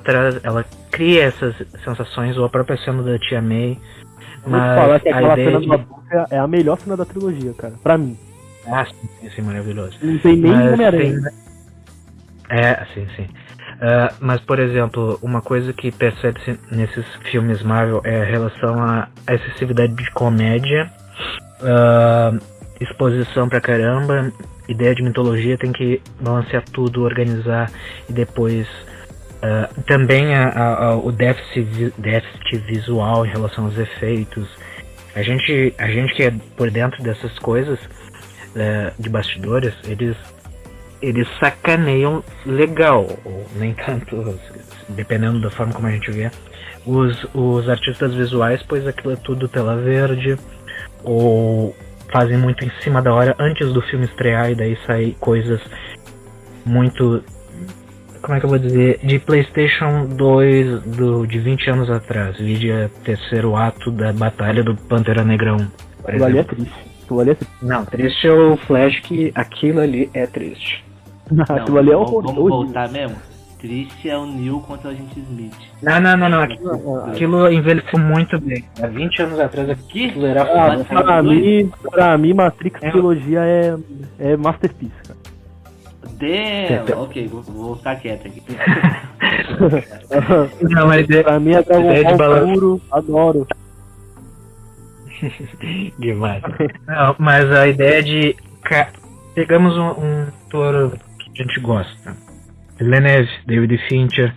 cria essas sensações, ou a própria cena da Tia May. Mas falar que aquela cena do Abutre é a melhor cena da trilogia, cara, pra mim. Sim, maravilhoso. Não tem nem Homem-Aranha. Sim. Mas, por exemplo, uma coisa que percebe-se nesses filmes Marvel é a relação à excessividade de comédia, exposição pra caramba, ideia de mitologia, tem que balancear tudo, organizar, e depois também o déficit visual em relação aos efeitos. A gente que é por dentro dessas coisas de bastidores, eles sacaneiam legal, ou nem tanto, dependendo da forma como a gente vê, os artistas visuais, pois aquilo é tudo tela verde, ou fazem muito em cima da hora antes do filme estrear, e daí saem coisas muito, como é que eu vou dizer, de PlayStation 2 de 20 anos atrás, vídeo terceiro ato da Batalha do Pantera Negrão, por exemplo. Ali é triste. Aquilo ali é triste. Não, triste é o Flash, que aquilo ali é triste. Aquilo ali é horroroso. Vamos voltar mesmo? Triste é o Neil contra o Agente Smith. Não. Aquilo envelheceu muito bem. Há 20 anos atrás aquilo era pra mim, Matrix trilogia é masterpiece, cara. Damn! Ok, vou ficar quieto aqui. Não, mas pra mim é Dragon Ball puro, adoro. Demais. Não, mas a ideia de... Pegamos um ator que a gente gosta. Villeneuve, David Fincher,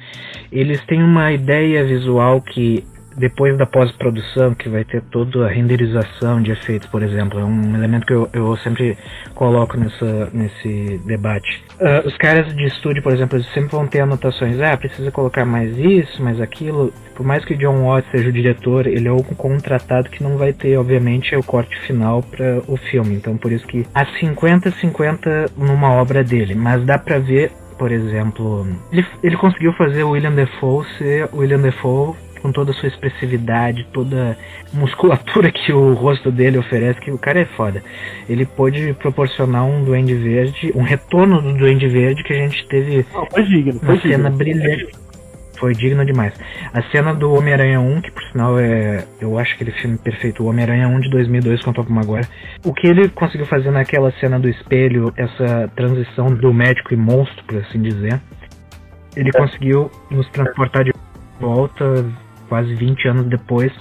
eles têm uma ideia visual que depois da pós-produção, que vai ter toda a renderização de efeitos, por exemplo, é um elemento que eu sempre coloco nesse debate. Os caras de estúdio, por exemplo, eles sempre vão ter anotações, precisa colocar mais isso, mais aquilo. Por mais que o John Watts seja o diretor, ele é o contratado que não vai ter, obviamente, o corte final para o filme. Então, por isso que há 50-50 numa obra dele, mas dá pra ver. Por exemplo, ele conseguiu fazer o William Dafoe ser o William Dafoe com toda a sua expressividade, toda a musculatura que o rosto dele oferece, que o cara é foda. Ele pôde proporcionar um Duende Verde, um retorno do Duende Verde que a gente teve uma cena brilhante. Foi digno demais. A cena do Homem-Aranha 1, que por sinal eu acho aquele filme perfeito, o Homem-Aranha 1 de 2002 com o Tobey Maguire. O que ele conseguiu fazer naquela cena do espelho, essa transição do médico e monstro, por assim dizer, ele conseguiu nos transportar de volta quase 20 anos depois,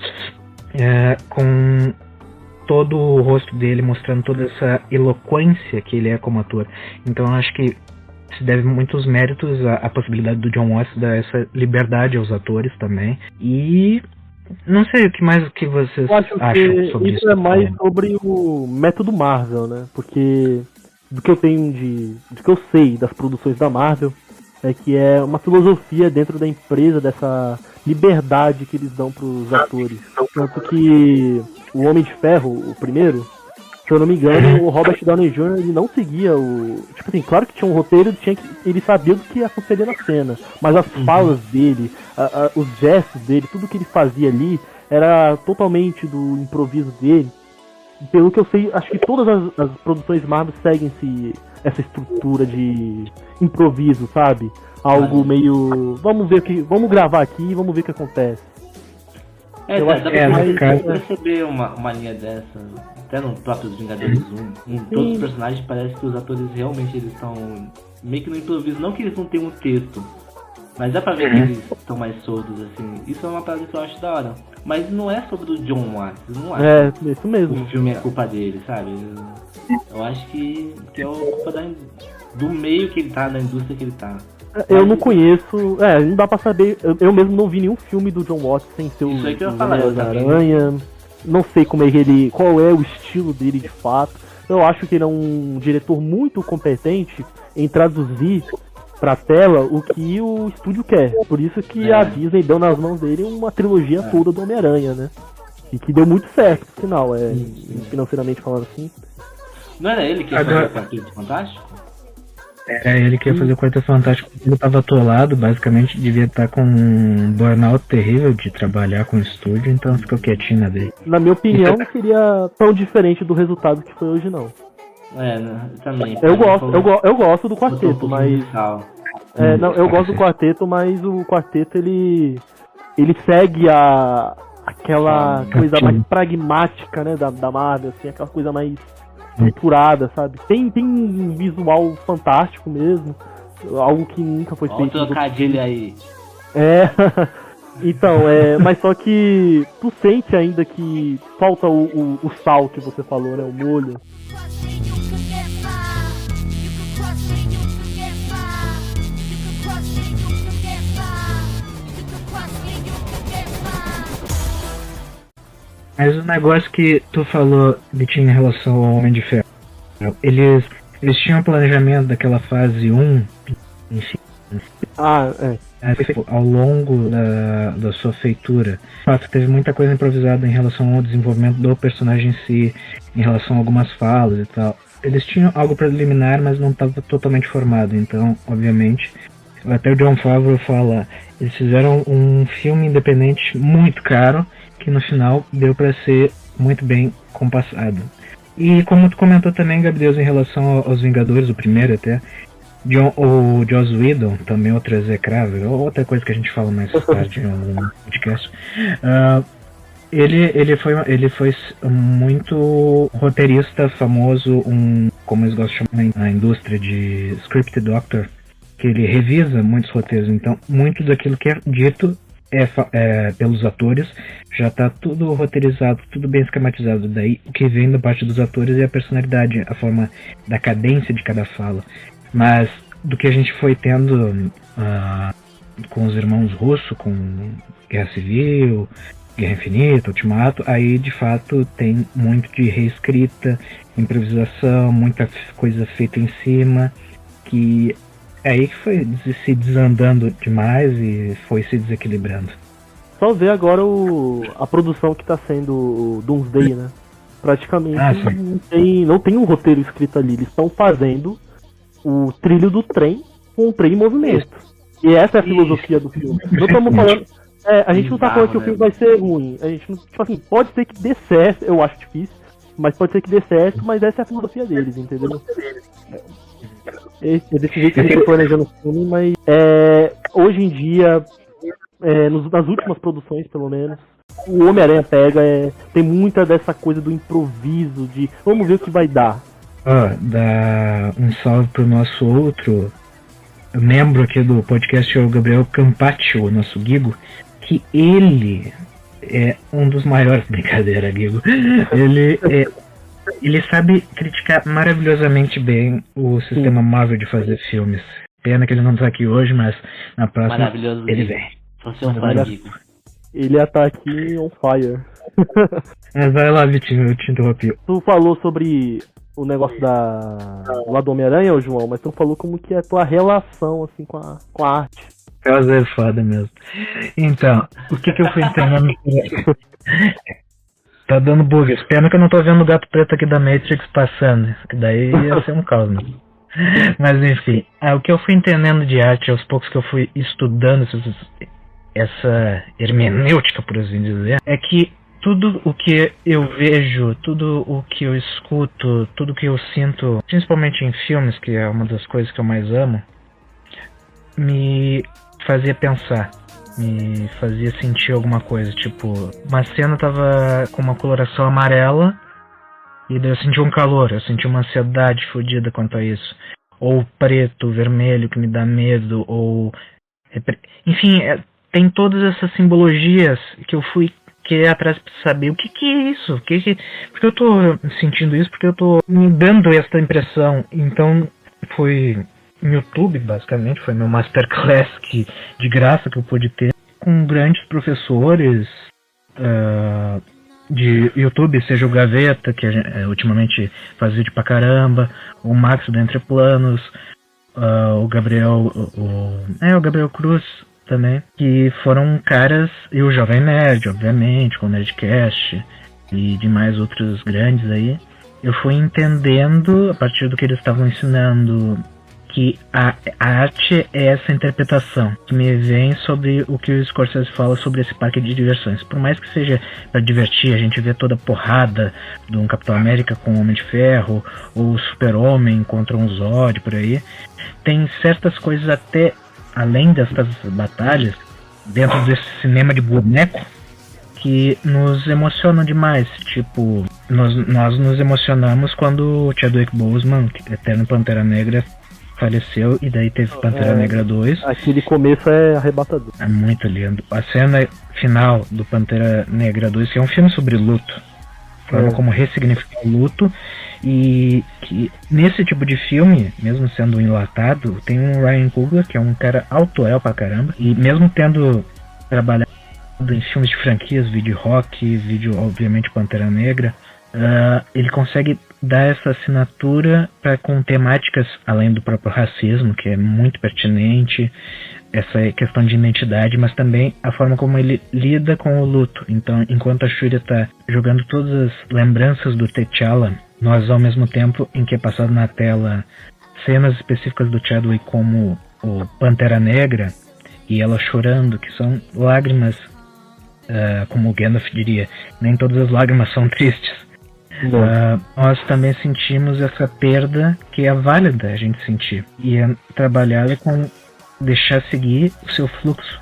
com todo o rosto dele mostrando toda essa eloquência que ele é como ator. Então eu acho que se deve muitos méritos à possibilidade do John Watts dar essa liberdade aos atores também. E não sei o que mais que vocês acham sobre isso. Isso é mais sobre o método Marvel, né? Porque do que eu tenho do que eu sei das produções da Marvel é que é uma filosofia dentro da empresa, dessa liberdade que eles dão pros atores. Tanto que o Homem de Ferro, o primeiro, se eu não me engano, o Robert Downey Jr. ele não seguia o... Tipo assim, claro que tinha um roteiro, ele sabia do que ia acontecer na cena, mas as falas dele, os gestos dele, tudo que ele fazia ali, era totalmente do improviso dele. Pelo que eu sei, acho que todas as produções Marvel seguem essa estrutura de improviso, sabe? Algo meio... Vamos gravar aqui e vamos ver o que acontece. Dá pra perceber uma linha dessa, até no próprio Vingadores 1. Em todos os personagens parece que os atores realmente eles estão meio que no improviso. Não que eles não tenham um texto, mas dá pra ver que eles estão mais soltos, assim. Isso é uma parada que eu acho da hora. Mas não é sobre o John Watts, não acho. Isso mesmo. O filme é culpa dele, sabe? Eu acho que é culpa do meio que ele tá, da indústria que ele tá. Eu não conheço, não dá pra saber, eu mesmo não vi nenhum filme do John Watts sem ser o Homem-Aranha. Não sei qual é o estilo dele de fato. Eu acho que ele é um diretor muito competente em traduzir pra tela o que o estúdio quer. Por isso que a Disney deu nas mãos dele uma trilogia toda do Homem-Aranha, né? E que deu muito certo, no final, financeiramente falando assim. Não era ele que ia fazer o Quarteto Fantástico? Era ele que ia fazer o Quarteto Fantástico. Ele tava atolado, basicamente, devia estar com um burnout terrível de trabalhar com o estúdio, então ficou quietinho na dele. Na minha opinião, não seria tão diferente do resultado que foi hoje, não. Também. Eu gosto do Quarteto, mas... eu gosto do Quarteto, mas o Quarteto, ele segue aquela coisa mais pragmática, né, da Marvel, assim, aquela coisa mais estruturada, sabe? Tem um visual fantástico mesmo, algo que nunca foi feito. Olha o trocadilho aí. Então, mas só que tu sente ainda que falta o sal que você falou, né, o molho. Mas o negócio que tu falou, Vitinho, em relação ao Homem de Ferro, eles tinham planejamento daquela fase 1, enfim, ao longo da sua feitura. De fato, teve muita coisa improvisada em relação ao desenvolvimento do personagem em si, em relação a algumas falas e tal. Eles tinham algo preliminar, mas não estava totalmente formado, então, obviamente, até o Jon Favreau fala, eles fizeram um filme independente muito caro, que no final deu para ser muito bem compassado. E como tu comentou também, Gabriel, em relação aos Vingadores, o primeiro até, o Joss Whedon, também outro execrável, outra coisa que a gente fala mais tarde no podcast, ele foi muito roteirista famoso, como eles gostam de chamar na indústria de script doctor, que ele revisa muitos roteiros, então muito daquilo que é dito pelos atores já está tudo roteirizado, tudo bem esquematizado. Daí o que vem da parte dos atores é a personalidade, a forma da cadência de cada fala. Mas do que a gente foi tendo com os irmãos Russo, com Guerra Civil, Guerra Infinita, Ultimato, aí de fato tem muito de reescrita, improvisação, muita coisa feita em cima, que é aí que foi se desandando demais e foi se desequilibrando. Só ver agora a produção que tá sendo o Doomsday, né? Praticamente não tem um roteiro escrito ali, eles estão fazendo o trilho do trem com o trem em movimento. E essa é a filosofia do filme. Não estamos falando. A gente não tá falando que o filme vai ser ruim. A gente não, tipo assim, pode ser que dê certo, eu acho difícil, mas pode ser que dê certo, mas essa é a filosofia deles, entendeu? É desse jeito que a gente tá planejando o filme, mas hoje em dia, nas últimas produções pelo menos, o Homem-Aranha tem muita dessa coisa do improviso, de vamos ver o que vai dar. Dá um salve pro nosso outro membro aqui do podcast, o Gabriel Campaccio, o nosso Guigo, que ele é um dos maiores, brincadeira, Guigo, ele sabe criticar maravilhosamente bem o sistema Marvel de fazer filmes. Pena que ele não tá aqui hoje, mas na próxima ele vem. Ele tá aqui on fire. Mas vai lá, Vitinho, eu te interrompi. Tu falou sobre o negócio lá do Homem-Aranha, João, mas tu falou como que é a tua relação assim, com a arte. Causa é foda mesmo. Então, o que eu fui entendendo? Tá dando bug. Pena que eu não tô vendo o gato preto aqui da Matrix passando. Que daí ia ser um caos, né? Mas enfim, o que eu fui entendendo de arte aos poucos que eu fui estudando essa hermenêutica, por assim dizer, é que tudo o que eu vejo, tudo o que eu escuto, tudo o que eu sinto, principalmente em filmes, que é uma das coisas que eu mais amo, me fazia pensar, me fazia sentir alguma coisa. Tipo, uma cena tava com uma coloração amarela e daí eu senti um calor, eu senti uma ansiedade fodida quanto a isso. Ou preto, vermelho, que me dá medo, ou... Enfim, tem todas essas simbologias que eu fui querer atrás pra saber o que é isso, porque eu tô sentindo isso, porque eu tô me dando essa impressão. Então, foi no YouTube, basicamente, foi meu masterclass de graça que eu pude ter, com grandes professores de YouTube, seja o Gaveta, que ultimamente faz vídeo pra caramba, o Max do Entre Planos, o Gabriel, o Gabriel Cruz também, que foram caras, e o Jovem Nerd, obviamente, com o Nerdcast e demais outros grandes aí. Eu fui entendendo, a partir do que eles estavam ensinando, que a arte é essa interpretação que me vem sobre o que o Scorsese fala sobre esse parque de diversões. Por mais que seja para divertir, a gente vê toda a porrada de um Capitão América com o Homem de Ferro, ou o Super-Homem contra um Zod, por aí. Tem certas coisas até além dessas batalhas, dentro desse cinema de boneco, que nos emocionam demais. Tipo, nós nos emocionamos quando o Chadwick Boseman, Eterno Pantera Negra, faleceu, e daí teve Pantera Negra 2. Aquele começo é arrebatador. É muito lindo. A cena final do Pantera Negra 2, que é um filme sobre luto, forma como ressignificar o luto, e que nesse tipo de filme, mesmo sendo enlatado, tem um Ryan Coogler, que é um cara autorel pra caramba, e mesmo tendo trabalhado em filmes de franquias, vídeo rock, vídeo obviamente Pantera Negra, ele consegue dar essa assinatura com temáticas além do próprio racismo, que é muito pertinente, essa questão de identidade, mas também a forma como ele lida com o luto. Então, enquanto a Shuri está jogando todas as lembranças do T'Challa, nós, ao mesmo tempo em que é passado na tela cenas específicas do Chadwick como o Pantera Negra, e ela chorando, que são lágrimas, como o Gandalf diria, nem todas as lágrimas são tristes. Nós também sentimos essa perda que é válida a gente sentir. E é trabalhar com deixar seguir o seu fluxo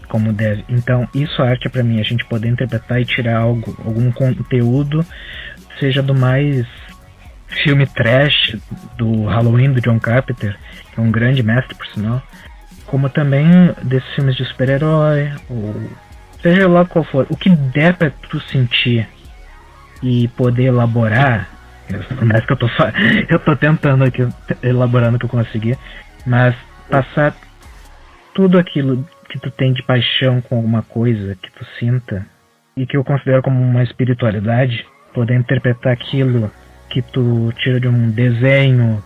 como deve. Então, isso a arte é pra mim, a gente poder interpretar e tirar algum conteúdo, seja do mais filme trash do Halloween do John Carpenter, que é um grande mestre por sinal, como também desses filmes de super-herói, ou seja lá qual for, o que der pra tu sentir e poder elaborar, por mais que eu tô tentando aqui elaborando o que eu consegui, mas passar tudo aquilo que tu tem de paixão com alguma coisa que tu sinta e que eu considero como uma espiritualidade, poder interpretar aquilo que tu tira de um desenho,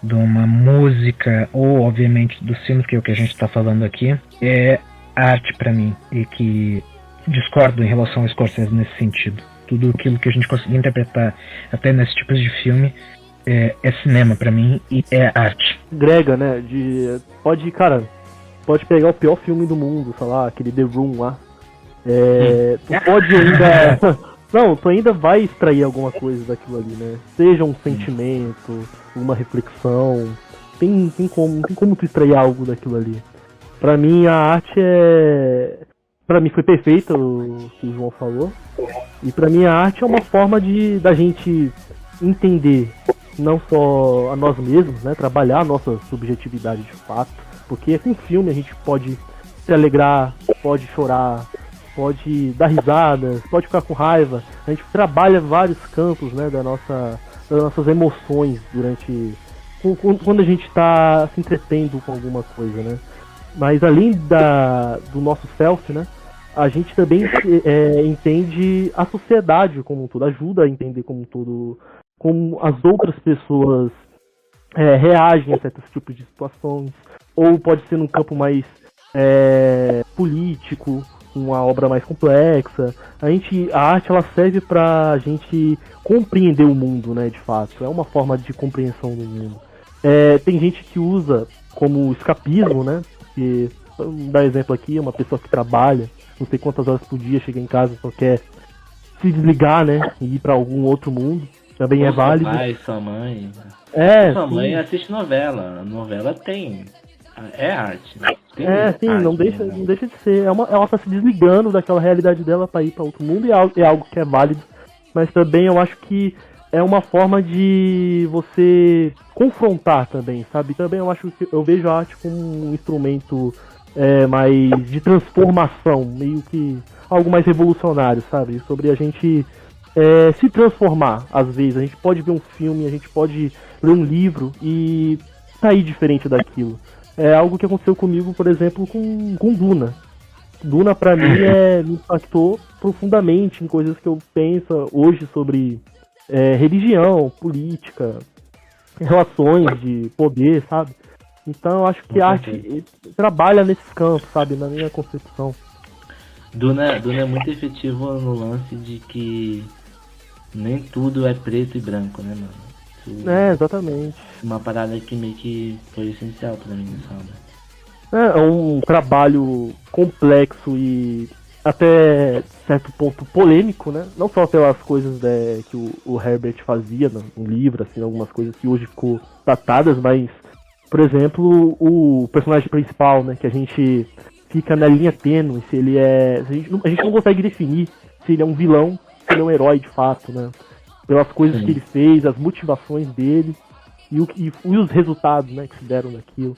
de uma música ou obviamente dos filmes, que é o que a gente tá falando aqui, é arte pra mim, e que discordo em relação ao Scorsese nesse sentido. Tudo aquilo que a gente conseguir interpretar até nesses tipos de filme é cinema pra mim e é arte. Grega, né? Pode pegar o pior filme do mundo, sei lá, aquele The Room lá. Tu pode ainda. Não, tu ainda vai extrair alguma coisa daquilo ali, né? Seja um sentimento, uma reflexão. Tem como tu extrair algo daquilo ali. Pra mim, a arte Pra mim foi perfeita o que o João falou. E pra mim a arte é uma forma da gente entender não só a nós mesmos, né? Trabalhar a nossa subjetividade de fato. Porque com filme a gente pode se alegrar, pode chorar, pode dar risadas, pode ficar com raiva. A gente trabalha vários campos, né, das nossas emoções quando a gente está se entretendo com alguma coisa, né? Mas além do nosso self, né, a gente também entende a sociedade como um todo, ajuda a entender como um todo, como as outras pessoas reagem a certos tipos de situações, ou pode ser num campo mais político, uma obra mais complexa. A arte ela serve pra gente compreender o mundo, né, de fato. É uma forma de compreensão do mundo. Tem gente que usa como escapismo, né, porque, vamos dar exemplo aqui, uma pessoa que trabalha não sei quantas horas por dia, chega em casa, só quer se desligar, né, e ir pra algum outro mundo. Também é válido. Seu pai, sua mãe. Sua sim. mãe assiste novela. A novela tem. É arte, né? Sim, arte, não deixa de ser. Ela tá se desligando daquela realidade dela pra ir pra outro mundo, e é algo que é válido. Mas também eu acho que é uma forma de você confrontar também, sabe? Também eu vejo a arte como um instrumento mais de transformação, meio que algo mais revolucionário, sabe? Sobre a gente se transformar, às vezes. A gente pode ver um filme, a gente pode ler um livro e sair diferente daquilo. É algo que aconteceu comigo, por exemplo, com Duna. Duna, pra mim, me impactou profundamente em coisas que eu penso hoje sobre religião, política, relações de poder, sabe? Então eu acho que a arte trabalha nesses campos, sabe? Na minha concepção. Duna é muito efetivo no lance de que nem tudo é preto e branco, né, mano? Exatamente. Uma parada que meio que foi essencial pra mim, sabe? É um trabalho complexo e até certo ponto polêmico, né? Não só pelas coisas que o Herbert fazia no livro, assim, algumas coisas que hoje ficou datadas, mas, por exemplo, o personagem principal, né? Que a gente fica na linha tênue, se ele a gente não consegue definir se ele é um vilão, se ele é um herói de fato, né? Pelas coisas que ele fez, as motivações dele e os resultados, né, que se deram naquilo.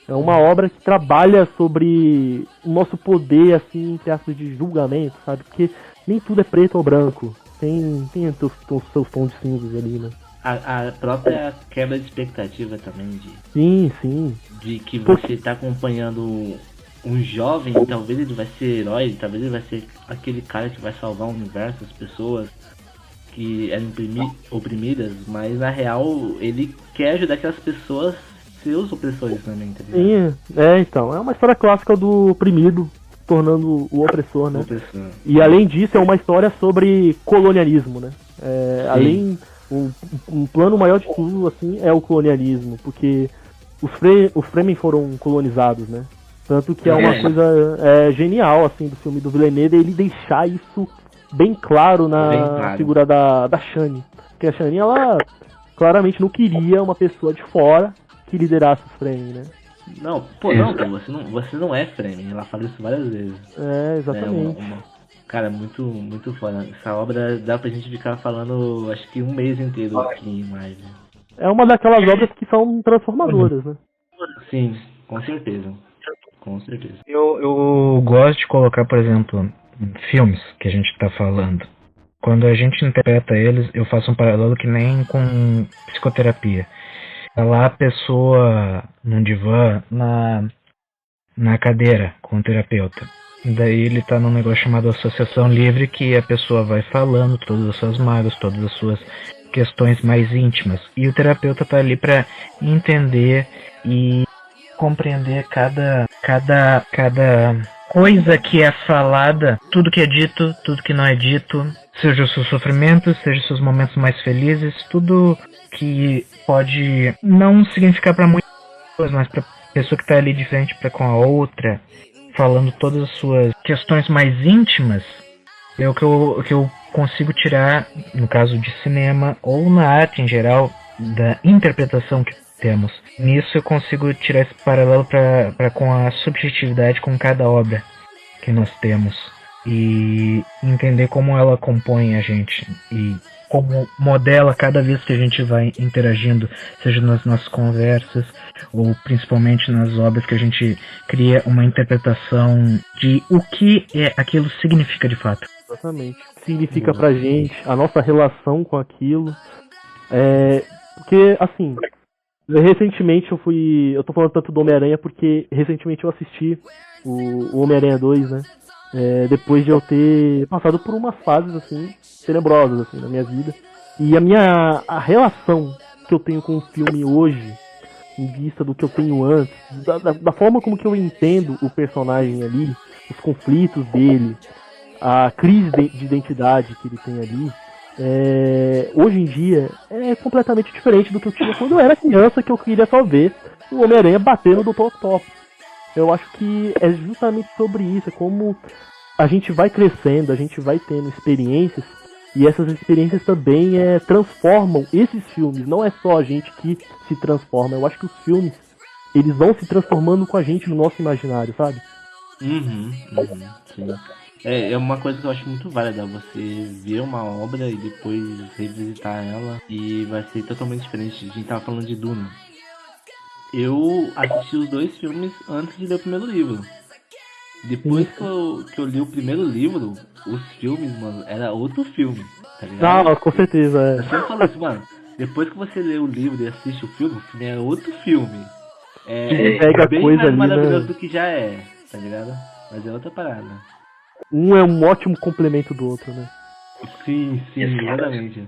É uma obra que trabalha sobre o nosso poder, assim, entre aspas, de julgamento, sabe? Porque nem tudo é preto ou branco. Tem os seus tons de cinzas ali, né? A própria quebra de expectativa também Sim. De que você tá acompanhando um jovem, talvez ele vai ser herói, talvez ele vai ser aquele cara que vai salvar o universo, as pessoas que eram oprimidas, mas na real ele quer ajudar aquelas pessoas seus opressores também, tá ligado? Sim, então, é uma história clássica do oprimido tornando o opressor, né? E além disso é uma história sobre colonialismo, né? Além, um plano maior de tudo, assim, é o colonialismo, porque os Fremen foram colonizados, né? Tanto que é uma coisa genial, assim, do filme do Villeneuve, ele deixar isso bem claro na figura da Shani. Porque a Shani, ela claramente não queria uma pessoa de fora que liderasse os Fremen, né? Não, pô, não, cara, você não é Fremen, ela fala isso várias vezes. Exatamente. Cara, muito, muito foda. Essa obra dá pra gente ficar falando, acho que um mês inteiro aqui em live. É uma daquelas obras que são transformadoras, né? Sim, com certeza. Com certeza. Eu gosto de colocar, por exemplo, filmes que a gente tá falando. Quando a gente interpreta eles, eu faço um paralelo que nem com psicoterapia. Tá lá a pessoa num divã, na cadeira com o terapeuta. Daí ele tá num negócio chamado associação livre, que a pessoa vai falando todas as suas mágoas, todas as suas questões mais íntimas. E o terapeuta tá ali para entender e compreender cada coisa que é falada, tudo que é dito, tudo que não é dito, seja os seus sofrimentos, seja os seus momentos mais felizes, tudo que pode não significar para muitas pessoas, mas para pessoa que tá ali de frente para com a outra, falando todas as suas questões mais íntimas, é o que eu consigo tirar, no caso de cinema, ou na arte em geral, da interpretação que temos. Nisso eu consigo tirar esse paralelo para com a subjetividade com cada obra que nós temos. E entender como ela compõe a gente. E como modela cada vez que a gente vai interagindo, seja nas nossas conversas, ou principalmente nas obras que a gente cria uma interpretação de o que aquilo significa de fato. Exatamente. O que significa pra gente, a nossa relação com aquilo. Porque, assim, recentemente eu tô falando tanto do Homem-Aranha porque recentemente eu assisti o Homem-Aranha 2, né? Depois de eu ter passado por umas fases, assim, tenebrosas, assim, na minha vida. E a relação que eu tenho com o filme hoje, em vista do que eu tenho antes, da forma como que eu entendo o personagem ali, os conflitos dele, a crise de identidade que ele tem ali, hoje em dia é completamente diferente do que eu tinha quando eu era criança, que eu queria só ver o Homem-Aranha bater no Dr. Octopus. Eu acho que é justamente sobre isso, é como a gente vai crescendo, a gente vai tendo experiências, e essas experiências também transformam esses filmes. Não é só a gente que se transforma, eu acho que os filmes, eles vão se transformando com a gente no nosso imaginário, sabe? Sim. É uma coisa que eu acho muito válida, você ver uma obra e depois revisitar ela, e vai ser totalmente diferente. A gente tava falando de Duna. Eu assisti os 2 filmes antes de ler o primeiro livro. Depois que eu li o primeiro livro, os filmes, mano, era outro filme, tá ligado? Ah, com certeza, Eu sempre falo isso, mano. Depois que você lê o livro e assiste o filme é outro filme. É bem coisa mais ali, maravilhoso, né? do que já é, tá ligado? Mas é outra parada. Um é um ótimo complemento do outro, né? Sim, exatamente.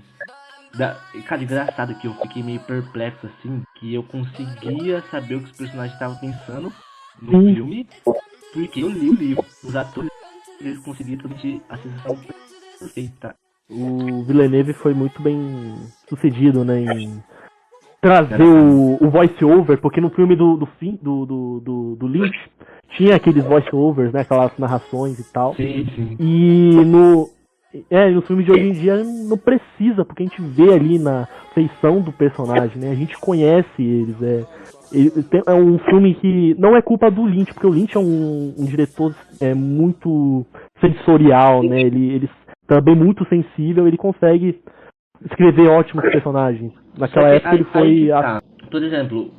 Cara, engraçado que eu fiquei meio perplexo assim, que eu conseguia saber o que os personagens estavam pensando no filme, porque eu li o livro. Os atores, eles conseguiram transmitir a sensação perfeita. O Villeneuve foi muito bem sucedido, né, em trazer o voice-over, porque no filme do Lynch tinha aqueles voice-overs, né, aquelas narrações e tal. Sim. E no filme de hoje em dia não precisa, porque a gente vê ali na feição do personagem, né? A gente conhece eles. É um filme que não é culpa do Lynch, porque o Lynch é um diretor muito sensorial, né? Ele também muito sensível, ele consegue escrever ótimos personagens. Naquela época ele foi... Por exemplo,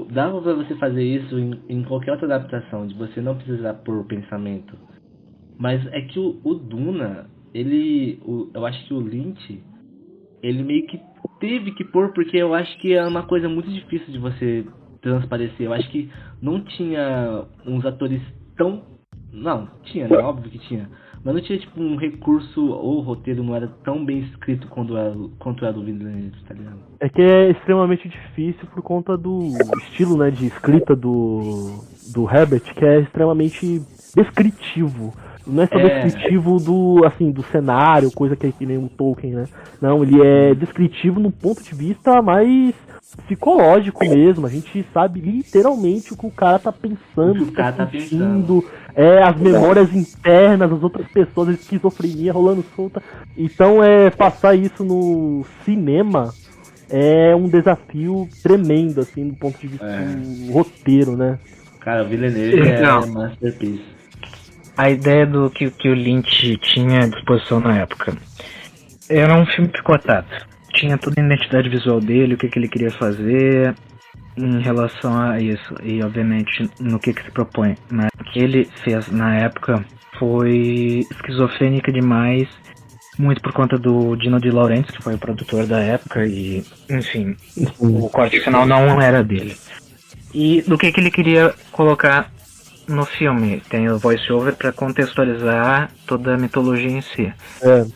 dava pra você fazer isso em qualquer outra adaptação, de você não precisar pôr pensamento. Mas é que o Duna... eu acho que o Lynch, ele meio que teve que pôr, porque eu acho que é uma coisa muito difícil de você transparecer. Eu acho que não tinha uns atores tão... Não, tinha, né? Óbvio que tinha. Mas não tinha, tipo, um recurso, ou o roteiro não era tão bem escrito quanto era do Villeneuve, tá ligado? É que é extremamente difícil por conta do estilo, né, de escrita do Herbert, que é extremamente descritivo. não é só descritivo do cenário, coisa que nem o Tolkien, né? Não, ele é descritivo num ponto de vista mais psicológico mesmo. A gente sabe literalmente o que o cara tá pensando, o que o cara tá sentindo, as memórias internas, as outras pessoas, a esquizofrenia rolando solta. Então, passar isso no cinema é um desafio tremendo, assim, do ponto de vista do roteiro, né? Cara, o Villeneuve é masterpiece. A ideia do que o Lynch tinha à disposição na época era um filme picotado. Tinha toda a identidade visual dele, o que ele queria fazer em relação a isso. E, obviamente, no que se propõe. Mas o que ele fez na época foi esquizofrênica demais, muito por conta do Dino De Laurentiis, que foi o produtor da época. E, enfim, o corte final não era dele. E do que ele queria colocar no filme. Tem o voice-over para contextualizar toda a mitologia em si.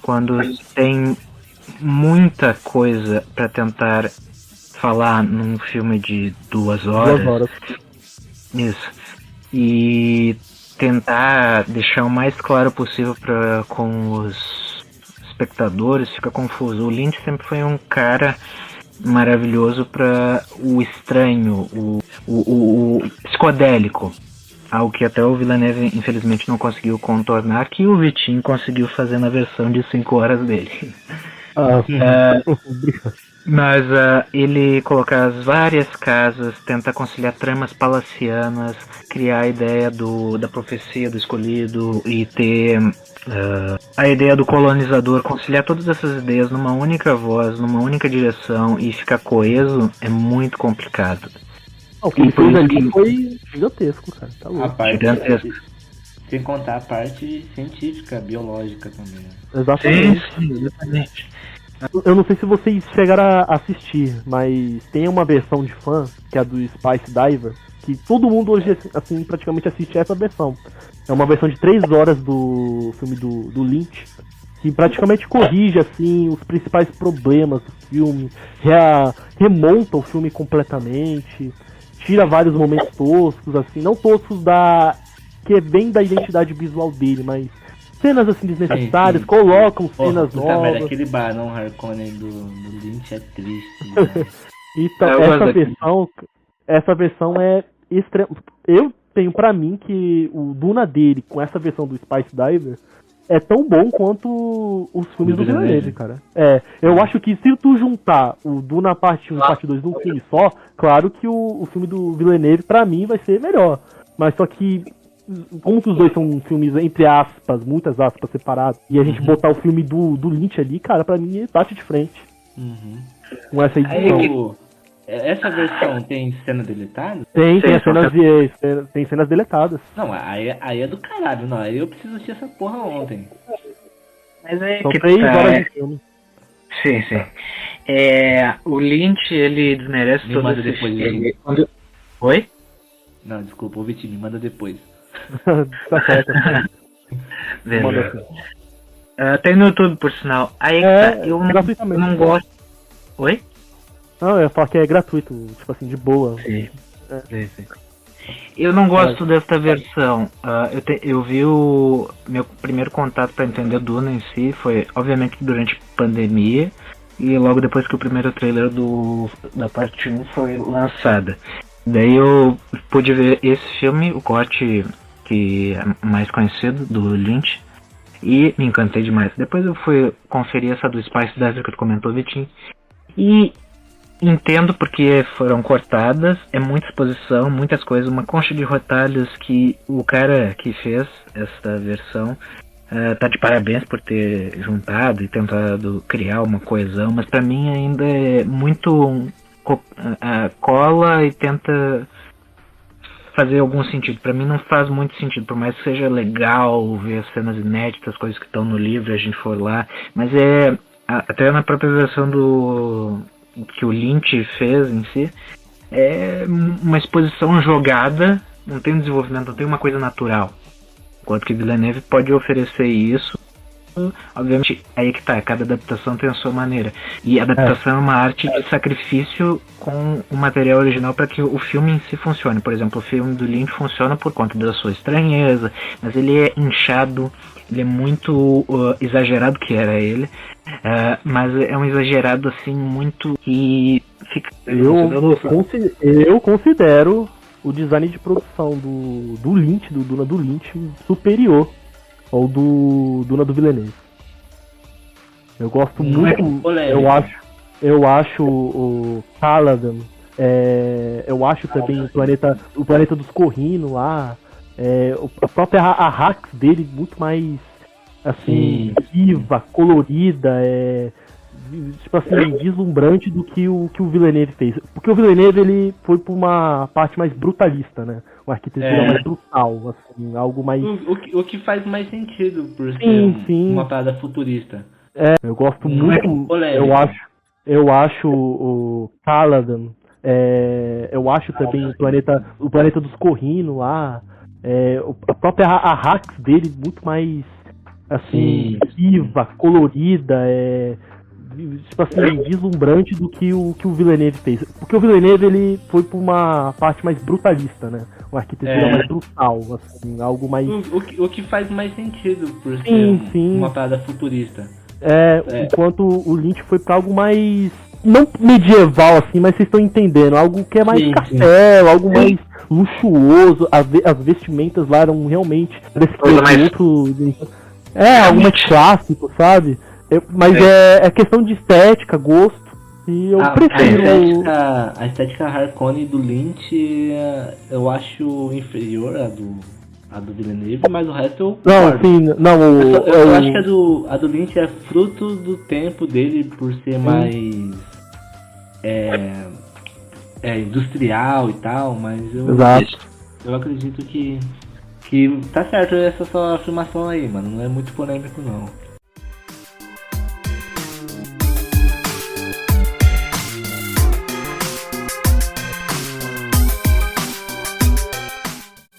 Quando tem muita coisa para tentar falar num filme de 2 horas. 2 horas. Isso. E tentar deixar o mais claro possível com os espectadores, fica confuso. O Lynch sempre foi um cara maravilhoso para o estranho, o psicodélico. Algo que até o Villeneuve infelizmente não conseguiu contornar, que o Vitinho conseguiu fazer na versão de 5 horas dele. Mas ele colocar as várias casas, tentar conciliar tramas palacianas, criar a ideia da profecia do escolhido e ter a ideia do colonizador, conciliar todas essas ideias numa única voz, numa única direção e ficar coeso é muito complicado. O que ele fez ali foi gigantesco, cara. Tá louco. Gigantesco. Sem contar a parte científica, biológica também. Exatamente. Sim, exatamente. Eu não sei se vocês chegaram a assistir, mas tem uma versão de fã, que é a do Spice Diver, que todo mundo hoje, assim, praticamente assiste essa versão. É uma versão de 3 horas do filme do Lynch, que praticamente corrige, assim, os principais problemas do filme, remonta o filme completamente, tira vários momentos toscos, assim, não toscos que vem da identidade visual dele, mas cenas assim desnecessárias, sim. Colocam cenas novas. Velho, aquele Barão Harkonnen do Lynch é triste. Né? Então, essa versão é extrema. Eu tenho pra mim que o Duna dele, com essa versão do Spice Diver, é tão bom quanto os filmes do Villeneuve, cara. Eu acho que se tu juntar o Duna parte 1 e parte 2 num filme só, claro que o filme do Villeneuve, pra mim, vai ser melhor. Mas só que, como que os dois são filmes, entre aspas, muitas aspas, separados, e a gente botar o filme do Lynch ali, cara, pra mim ele bate de frente. Com essa edição. Essa versão tem cena deletada? Tem cenas deletadas. Não, aí é do caralho, não. Aí eu preciso assistir essa porra ontem. Mas aí são 3 horas de filme. Sim. O Lynch, ele desmerece todo esse filme. Oi? Não, desculpa, o Vitinho, me manda depois. Tá certo. Tem no YouTube, por sinal. Aí eu não gosto. Oi? Não, eu ia falar que é gratuito, tipo assim, de boa. Sim. Eu não gosto dessa versão. Eu vi o meu primeiro contato para entender Duna em si foi, obviamente, durante a pandemia e logo depois que o primeiro trailer da parte 1 foi lançada. Daí eu pude ver esse filme, o corte que é mais conhecido do Lynch, e me encantei demais. Depois eu fui conferir essa do Spice Diver que tu comentou, Vitinho, e entendo porque foram cortadas, é muita exposição, muitas coisas, uma concha de retalhos que o cara que fez essa versão tá de parabéns por ter juntado e tentado criar uma coesão, mas pra mim ainda é muito cola e tenta fazer algum sentido. Pra mim não faz muito sentido, por mais que seja legal ver as cenas inéditas, coisas que estão no livro, a gente for lá, mas até na própria versão que o Lynch fez em si, é uma exposição jogada, não tem um desenvolvimento, não tem uma coisa natural. Enquanto que Villeneuve pode oferecer isso obviamente, aí que tá, cada adaptação tem a sua maneira. E a adaptação é uma arte de sacrifício com o material original para que o filme em si funcione. Por exemplo, o filme do Lynch funciona por conta da sua estranheza, mas ele é inchado, ele é muito exagerado, que era ele, mas é um exagerado assim muito que fica... Eu considero o design de produção do Lynch, do Duna do Lynch, superior ao do Duna do Villeneuve. Eu gosto muito, eu acho o Caladan, eu acho também o planeta dos Corrino lá, a própria Arrax dele muito mais assim, viva, colorida, tipo assim, deslumbrante do que o Villeneuve fez. Porque o Villeneuve ele foi pra uma parte mais brutalista, né? Uma arquitetura mais brutal, assim, algo mais... O que faz mais sentido por ser uma parada futurista. Eu gosto muito, eu acho o Caladan, eu acho também o planeta dos Corrino lá, a própria Arrax dele muito mais assim, viva, colorida, tipo assim, deslumbrante do que o Villeneuve fez. Porque o Villeneuve ele foi pra uma parte mais brutalista, né? Uma arquitetura mais brutal, assim, algo mais... O que faz mais sentido por ser uma parada futurista. Enquanto o Lynch foi pra algo mais... não medieval, assim, mas vocês estão entendendo. Algo que é mais castelo, algo mais luxuoso. As vestimentas lá eram realmente... algo mais clássico, sabe? Mas é questão de estética, gosto. E eu prefiro... A estética Harkonnen do Lynch eu acho inferior à do Villeneuve, mas o resto eu eu acho que a do Lynch é fruto do tempo dele por ser mais industrial e tal, mas eu acredito que tá certo essa sua afirmação aí, mano, não é muito polêmico não.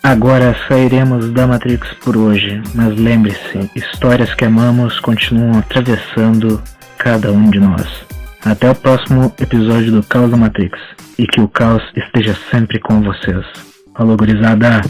Agora sairemos da Matrix por hoje, mas lembre-se, histórias que amamos continuam atravessando cada um de nós. Até o próximo episódio do Caos da Matrix, e que o caos esteja sempre com vocês. Falou, gurizada!